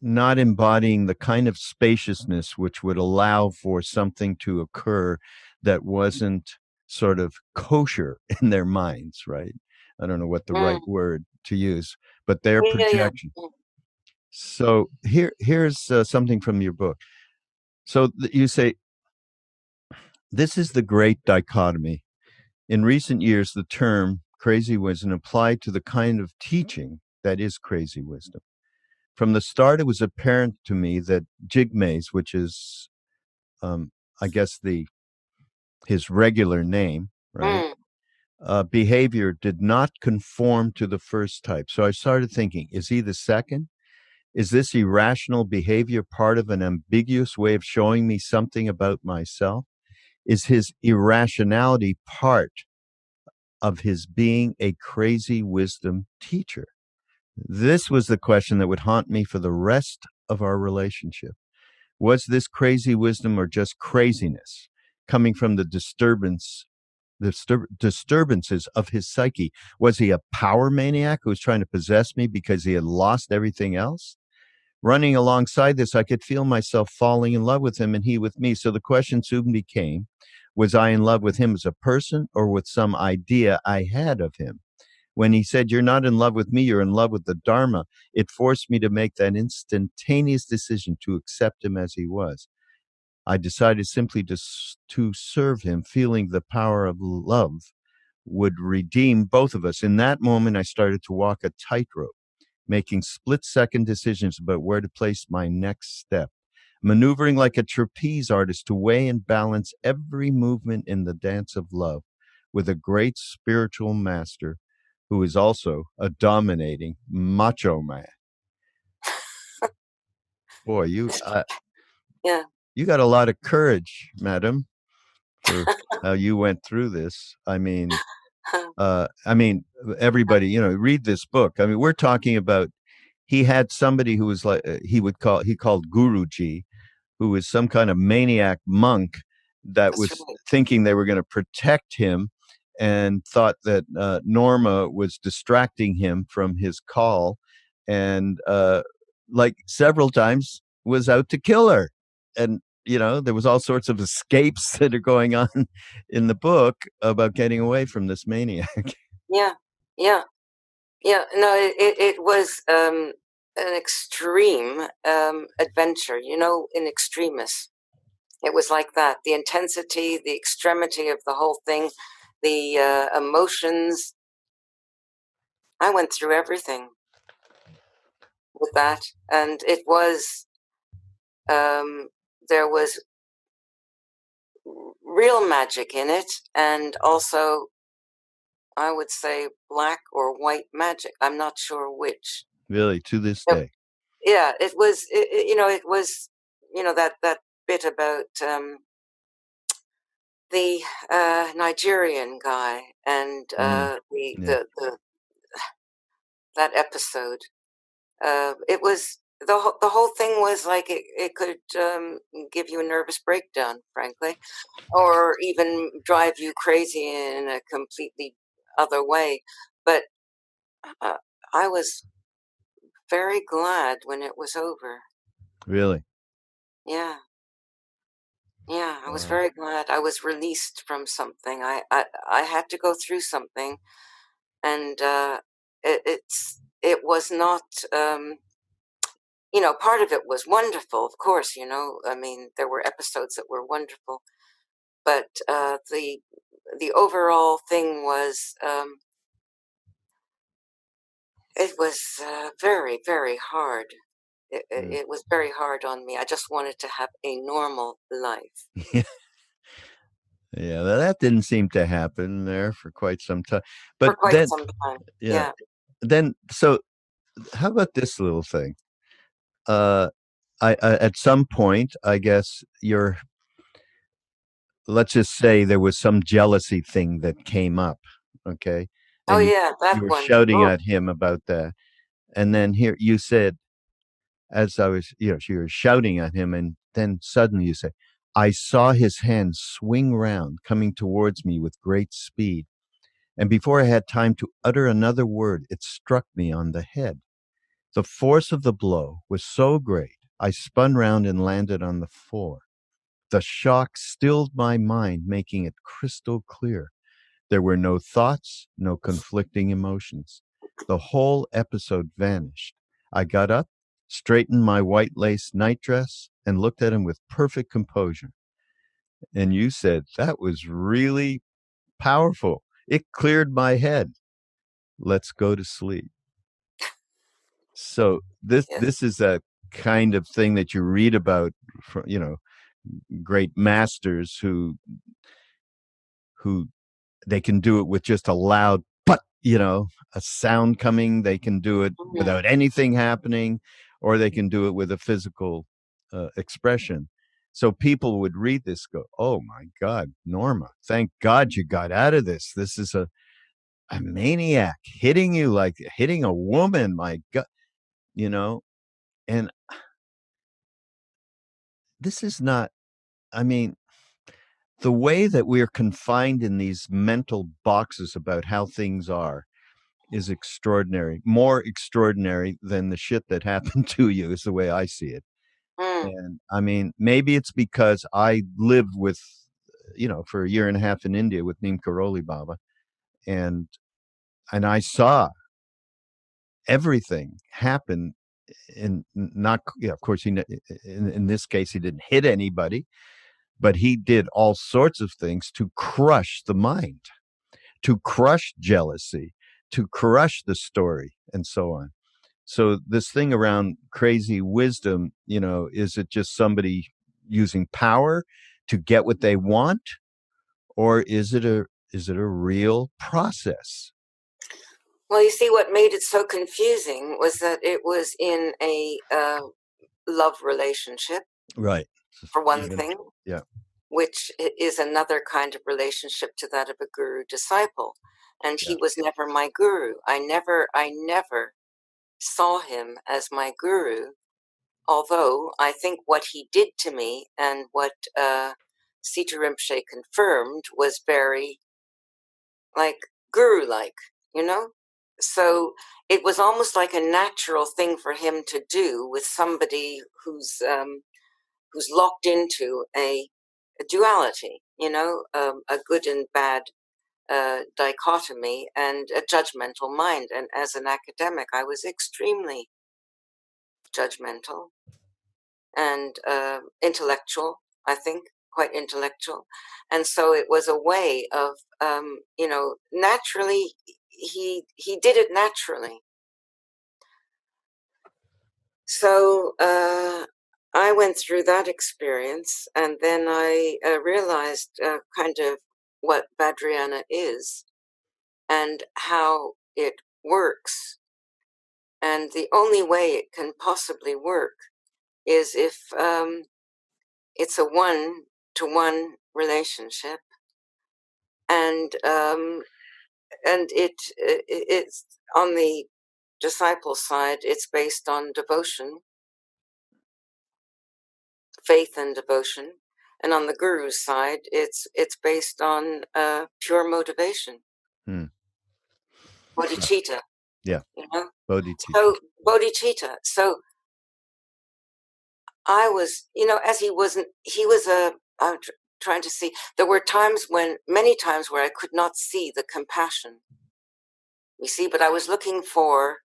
not embodying the kind of spaciousness which would allow for something to occur that wasn't sort of kosher in their minds, right? I don't know what the right word to use, but their projection. Yeah. So here's something from your book. So you say, this is the great dichotomy. In recent years, the term crazy wisdom applied to the kind of teaching that is crazy wisdom. From the start, it was apparent to me that Jigme's, which is, I guess, his regular name, right? Behavior did not conform to the first type. So I started thinking, is he the second? Is this irrational behavior part of an ambiguous way of showing me something about myself? Is his irrationality part of his being a crazy wisdom teacher? This was the question that would haunt me for the rest of our relationship. Was this crazy wisdom or just craziness coming from the disturbances of his psyche? Was he a power maniac who was trying to possess me because he had lost everything else? Running alongside this, I could feel myself falling in love with him and he with me. So the question soon became, was I in love with him as a person or with some idea I had of him? When he said, "You're not in love with me, you're in love with the Dharma," it forced me to make that instantaneous decision to accept him as he was. I decided simply to serve him, feeling the power of love would redeem both of us. In that moment, I started to walk a tightrope, making split-second decisions about where to place my next step, maneuvering like a trapeze artist to weigh and balance every movement in the dance of love with a great spiritual master who is also a dominating macho man. Boy, Yeah. you got a lot of courage, madam, for how you went through this. I mean, everybody, read this book. I mean, we're talking about, he had somebody who was like, he called Guruji, who was some kind of maniac monk that That's was right. thinking they were going to protect him, and thought that Norma was distracting him from his call, and like several times was out to kill her. And there was all sorts of escapes that are going on in the book about getting away from this maniac. Yeah. Yeah. Yeah. No, it was an extreme adventure, in extremis. It was like that. The intensity, the extremity of the whole thing, the emotions. I went through everything with that. And it was, there was real magic in it. And also, I would say black or white magic. I'm not sure which. Really, to this It- day. yeah, it was, it was, that bit about the Nigerian guy and Yeah. that episode. It was the whole thing was like it could give you a nervous breakdown, frankly, or even drive you crazy in a completely other way. But uh, I was very glad when it was over. Really? Yeah. Yeah, I was Wow. very glad I was released from something. I had to go through something, and it was not. Part of it was wonderful, of course. I mean, there were episodes that were wonderful, but the overall thing was it was very, very hard. It was very hard on me. I just wanted to have a normal life Yeah. Yeah, that didn't seem to happen there for quite some time. for But quite then, some time. yeah, Yeah. so how about this little thing? I at some point, I guess let's just say there was some jealousy thing that came up, okay? Oh And yeah, that you were one. shouting Oh, at him about that. And then here you said, as I was, you were shouting at him, and then suddenly you say, "I saw his hand swing round, coming towards me with great speed. And before I had time to utter another word, it struck me on the head. The force of the blow was so great, I spun round and landed on the floor. The shock stilled my mind, making it crystal clear. There were no thoughts, no conflicting emotions. The whole episode vanished. I got up, straightened my white lace nightdress, and looked at him with perfect composure." And you said, "That was really powerful. It cleared my head. Let's go to sleep." So yes. this is a kind of thing that you read about from, great masters who they can do it with just a loud but, a sound coming. They can do it Mhm. without anything happening, or they can do it with a physical expression. So people would read this, go, "Oh my God, Norma, thank God you got out of this. This is a maniac hitting you like hitting a woman. My God," you know, and this is not, I mean, the way that we're confined in these mental boxes about how things are is extraordinary, more extraordinary than the shit that happened to you, is the way I see it. Mm. And I mean, maybe it's because I lived with, for a year and a half in India with Neem Karoli Baba. And I saw everything happen. In not, yeah, of course, in this case, he didn't hit anybody, but he did all sorts of things to crush the mind, to crush jealousy, to crush the story, and so on. So this thing around crazy wisdom, is it just somebody using power to get what they want, or is it a real process? Well, you see, what made it so confusing was that it was in a love relationship, right? For one thing, yeah, which is another kind of relationship to that of a guru-disciple. And he was never my guru. I never saw him as my guru, although I think what he did to me and what Sita Rinpoche confirmed was very, like, guru-like, So it was almost like a natural thing for him to do with somebody who's locked into a duality, a good and bad dichotomy and a judgmental mind. And as an academic, I was extremely judgmental and intellectual, I think, quite intellectual. And so it was a way of, naturally, he did it naturally. So I went through that experience, and then I realized kind of what Vajrayana is and how it works. And the only way it can possibly work is if it's a one-to-one relationship, and it's on the disciple side, it's based on devotion, faith and devotion, and on the guru's side, it's based on pure motivation, bodhicitta. Yeah, bodhicitta. So bodhicitta. So I was, as he was I'm trying to see. There were many times where I could not see the compassion. You see, but I was looking for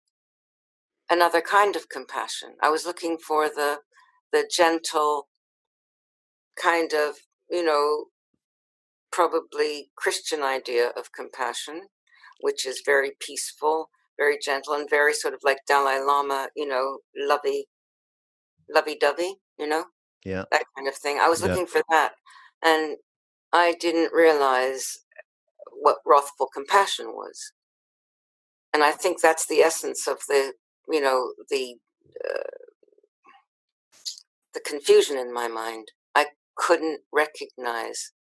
another kind of compassion. I was looking for the gentle kind of, probably Christian idea of compassion, which is very peaceful, very gentle, and very sort of like Dalai Lama, lovey-dovey, Yeah, that kind of thing. I was looking for that, and I didn't realize what wrathful compassion was. And I think that's the essence of the confusion in my mind. I couldn't recognize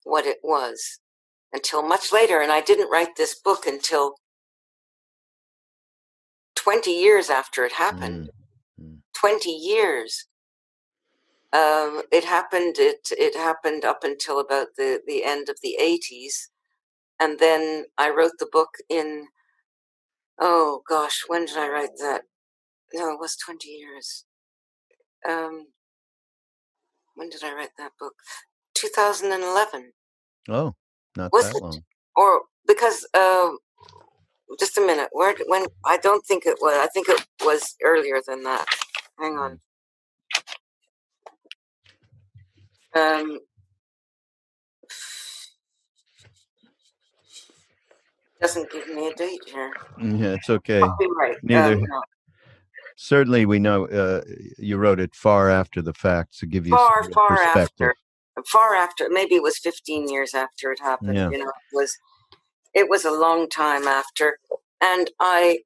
what it was until much later, and I didn't write this book until 20 years after it happened. 20 years. It happened. It happened up until about the end of the 80s, and then I wrote the book in. Oh gosh, when did I write that? No, it was 20 years. When did I write that book? 2011. Oh, not was that it? long. Or because just a minute. When I don't think it was. I think it was earlier than that. Hang on. Doesn't give me a date here. Yeah, it's okay. Copyright. Neither. No. Certainly, we know you wrote it far after the fact to give you far perspective. Far after. Maybe it was 15 years after it happened. Yeah. It was a long time after, and I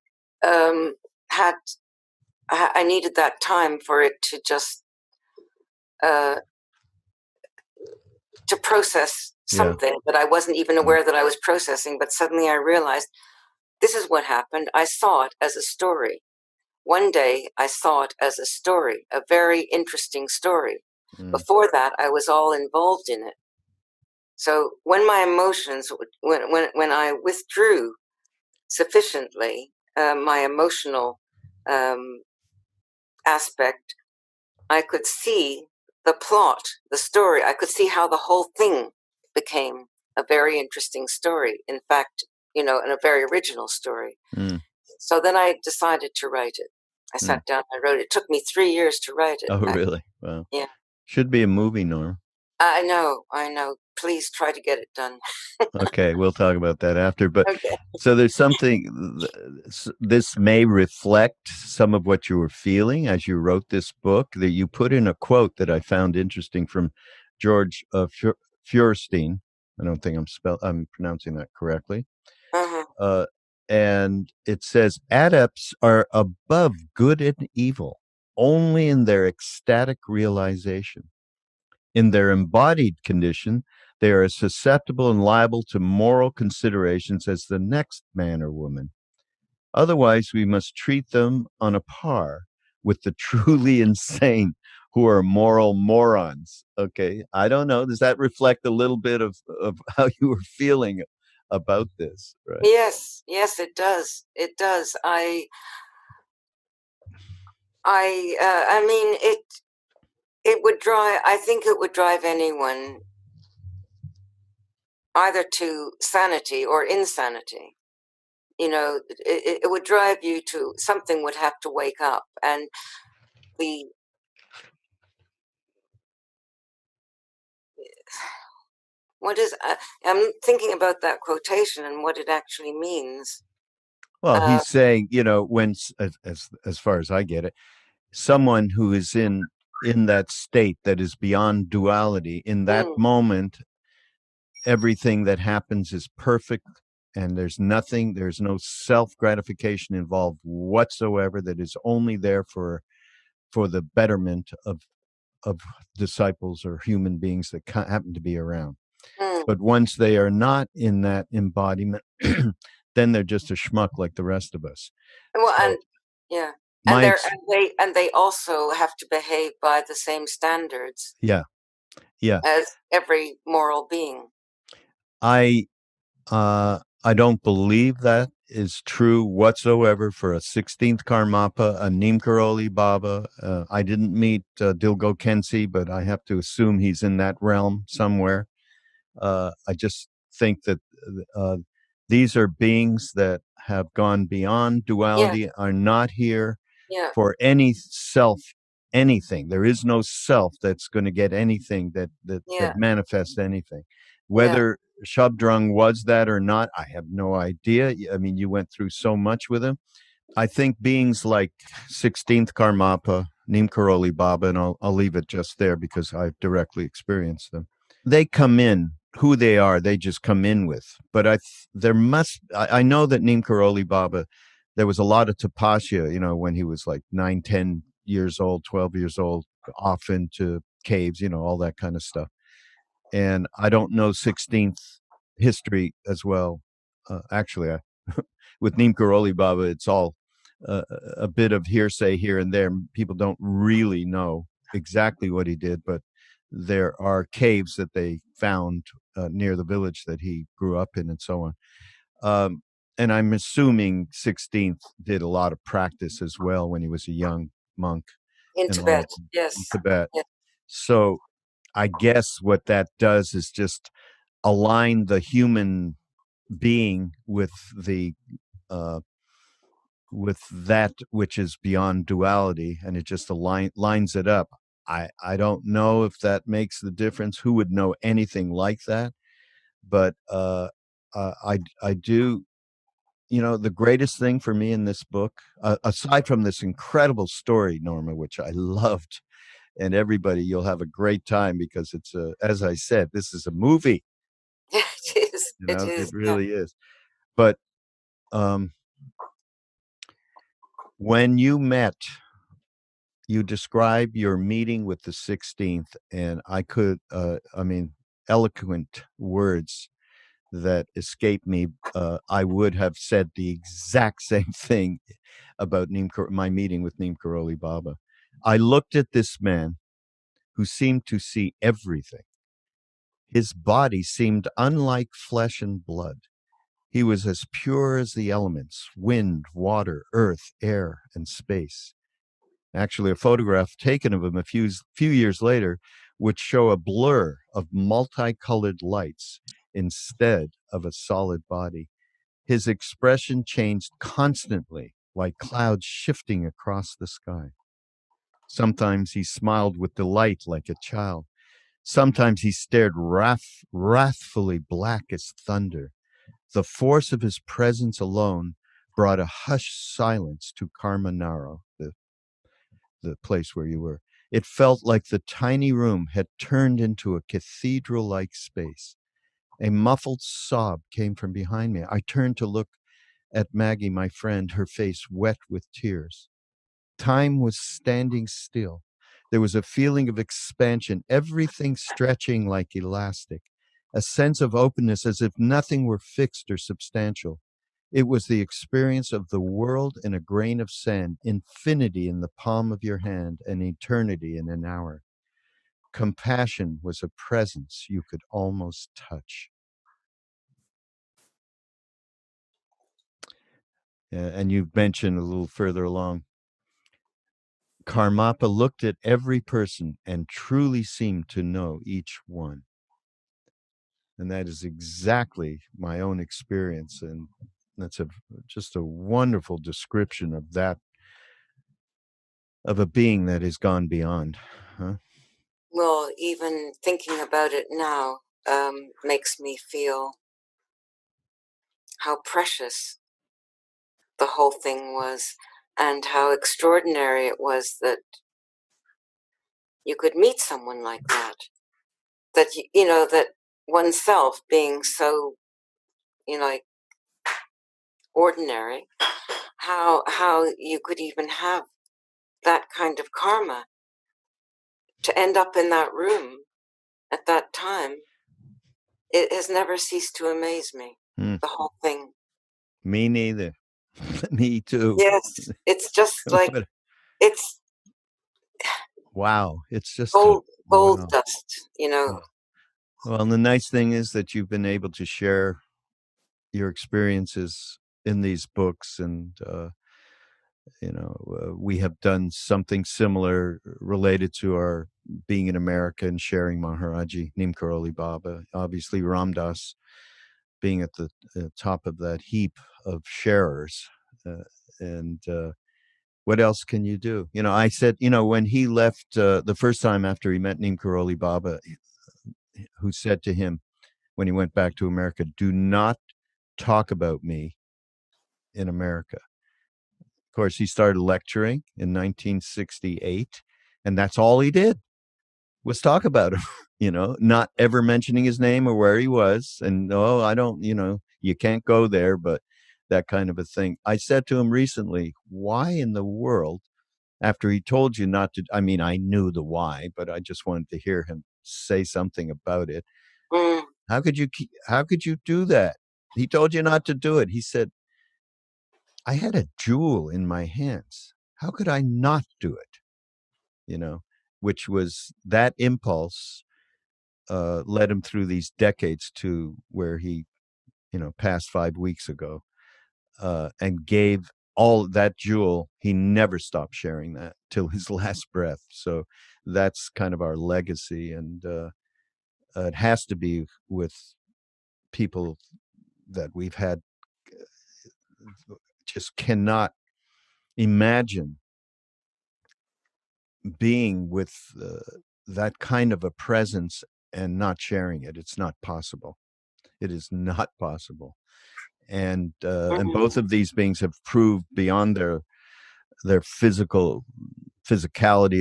needed that time for it to just to process something that I wasn't even aware that I was processing. But suddenly I realized this is what happened. I saw it as a story. One day I saw it as a story, a very interesting story. Before that, I was all involved in it. So when my emotions, when I withdrew sufficiently, my emotional aspect, I could see the plot, the story. I could see how the whole thing became a very interesting story. In fact, and a very original story. So then I decided to write it. I sat down, I wrote it. It took me 3 years to write it. Oh, really? Wow. Yeah. Should be a movie, Norm. I know. Please try to get it done. Okay, we'll talk about that after. But okay. So there's something, this may reflect some of what you were feeling as you wrote this book, that you put in a quote that I found interesting from George Feuerstein. I don't think I'm pronouncing that correctly. And it says, adepts are above good and evil only in their ecstatic realization. In their embodied condition, they are as susceptible and liable to moral considerations as the next man or woman. Otherwise, we must treat them on a par with the truly insane who are moral morons. Okay, I don't know. Does that reflect a little bit of how you were feeling about this? Right? Yes, it does. It does. I mean, it would drive. I think it would drive anyone either to sanity or insanity. It would drive you to, something would have to wake up, and I'm thinking about that quotation and what it actually means. Well, he's saying, when, as far as I get it, someone who is in that state that is beyond duality, in that moment, everything that happens is perfect, and there's no self-gratification involved whatsoever, that is only there for the betterment of disciples or human beings that happen to be around. But once they are not in that embodiment, then they're just a schmuck like the rest of us. Well, and they also have to behave by the same standards. Yeah. As every moral being. I don't believe that is true whatsoever for a 16th Karmapa, a Neem Karoli Baba. I didn't meet Dilgo Khyentse, but I have to assume he's in that realm somewhere. I just think that these are beings that have gone beyond duality, are not here for any anything. There is no self that's going to get anything that manifests anything. Whether Zhabdrung was that or not, I have no idea. I mean, you went through so much with him. I think beings like 16th Karmapa, Neem Karoli Baba, and I'll leave it just there because I've directly experienced them. They come in, who they are, they just come in with. But I know that Neem Karoli Baba, there was a lot of tapasya, when he was like 9, 10 years old, 12 years old, off into caves, all that kind of stuff. And I don't know 16th history as well. Actually, with Neem Karoli Baba, it's all a bit of hearsay here and there. People don't really know exactly what he did, but there are caves that they found near the village that he grew up in and so on. And I'm assuming 16th did a lot of practice as well when he was a young monk. In Tibet, yes. In Tibet. Yes. So I guess what that does is just align the human being with with that which is beyond duality, and it just lines it up. I don't know if that makes the difference. Who would know anything like that? But I do. The greatest thing for me in this book, aside from this incredible story, Norma, which I loved, and everybody, you'll have a great time because it's as I said, this is a movie. It is. It really is. But when you met, you describe your meeting with the 16th, and eloquent words that escape me. I would have said the exact same thing about my meeting with Neem Karoli Baba. I looked at this man who seemed to see everything. His body seemed unlike flesh and blood. He was as pure as the elements: wind, water, earth, air, and space. Actually, a photograph taken of him a few years later would show a blur of multicolored lights instead of a solid body. His expression changed constantly, like clouds shifting across the sky. Sometimes he smiled with delight like a child. Sometimes he stared wrathfully black as thunder. The force of his presence alone brought a hushed silence to Karmanaro, the place where you were. It felt like the tiny room had turned into a cathedral-like space. A muffled sob came from behind me. I turned to look at Maggie, my friend, her face wet with tears. Time was standing still. There was a feeling of expansion, everything stretching like elastic, a sense of openness as if nothing were fixed or substantial. It was the experience of the world in a grain of sand, infinity in the palm of your hand, and eternity in an hour. Compassion was a presence you could almost touch. And you mentioned a little further along, Karmapa looked at every person and truly seemed to know each one. And that is exactly my own experience. And that's just a wonderful description of that, of a being that has gone beyond. Huh? Well, even thinking about it now makes me feel how precious the whole thing was and how extraordinary it was that you could meet someone like that. That, you know, that oneself being so, you know, like ordinary, how you could even have that kind of karma to end up in that room at that time. It has never ceased to amaze me, the whole thing. Me neither. Me too. Yes, it's just like, it's wow. It's just gold wow. dust, you know. Well, and the nice thing is that you've been able to share your experiences in these books, and we have done something similar related to our being in America and sharing Maharaji, Neem Karoli Baba, obviously Ramdas being at the top of that heap of sharers. And what else can you do? I said, when he left the first time after he met Neem Karoli Baba, who said to him when he went back to America, do not talk about me in America. Of course, he started lecturing in 1968, and that's all he did was talk about him, not ever mentioning his name or where he was. And, I don't, you can't go there, but that kind of a thing. I said to him recently, why in the world, after he told you not to, I mean, I knew the why, but I just wanted to hear him say something about it. How could you do that? He told you not to do it. He said, I had a jewel in my hands. How could I not do it? Which was that impulse led him through these decades to where he, passed 5 weeks ago, and gave all that jewel. He never stopped sharing that till his last breath. So that's kind of our legacy. And it has to be with people that we've had, just cannot imagine being with that kind of a presence and not sharing it. It's not possible. It is not possible. And both of these beings have proved beyond their physicality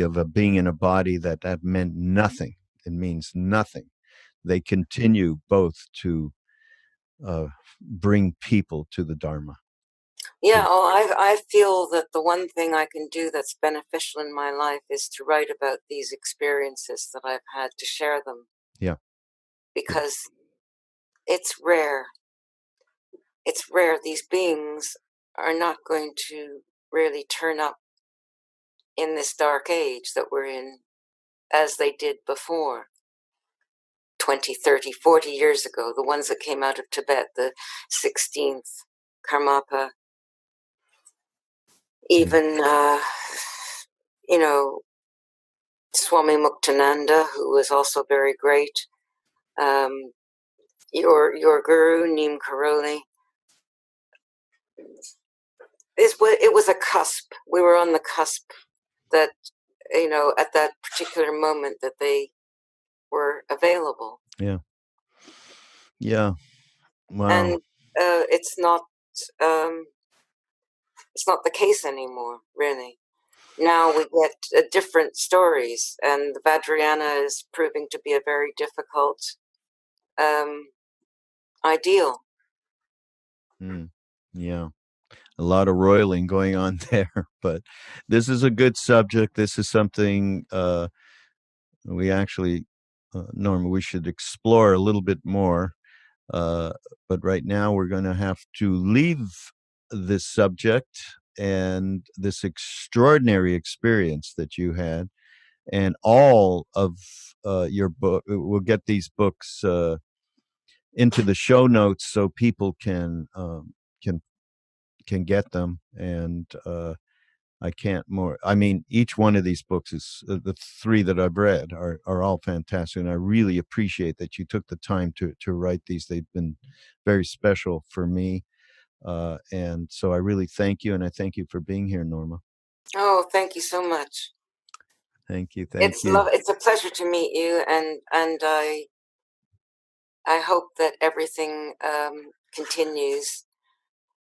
of a being in a body that meant nothing. It means nothing. They continue both to bring people to the Dharma. Yeah, I feel that the one thing I can do that's beneficial in my life is to write about these experiences that I've had, to share them. Yeah. Because it's rare. It's rare. These beings are not going to really turn up in this dark age that we're in as they did before. 20, 30, 40 years ago, the ones that came out of Tibet, the 16th Karmapa, even, Swami Muktananda, who was also very great, your guru, Neem Karoli, it was a cusp. We were on the cusp that, at that particular moment that they were available. Yeah. Yeah. Wow. And it's not the case anymore, really. Now we get different stories, and the Vajrayana is proving to be a very difficult ideal. Yeah. A lot of roiling going on there, but this is a good subject. This is something we actually, Norma, we should explore a little bit more. But right now we're going to have to leave this subject and this extraordinary experience that you had, and all of your book. We'll get these books into the show notes so people can get them. And I can't more. I mean, each one of these books is the three that I've read are all fantastic, and I really appreciate that you took the time to write these. They've been very special for me, and so I really thank you, and I thank you for being here, Norma. Oh, thank you so much. Thank you. Thank you. It's a pleasure to meet you, and I hope that everything continues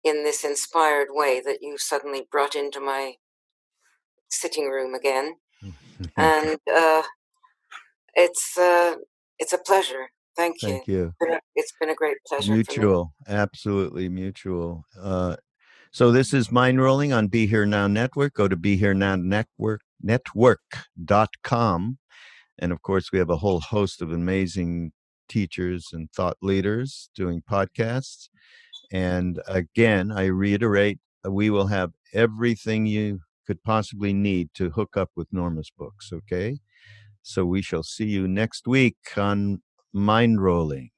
in this inspired way that you suddenly brought into my sitting room again. And it's a pleasure. Thank you. Thank you. It's been a great pleasure. Mutual, for me. Absolutely mutual. So this is Mindrolling on Be Here Now Network. Go to Be Here Now Network.com. And of course, we have a whole host of amazing teachers and thought leaders doing podcasts. And again, I reiterate, we will have everything you could possibly need to hook up with Norma's books, okay? So we shall see you next week on Mindrolling.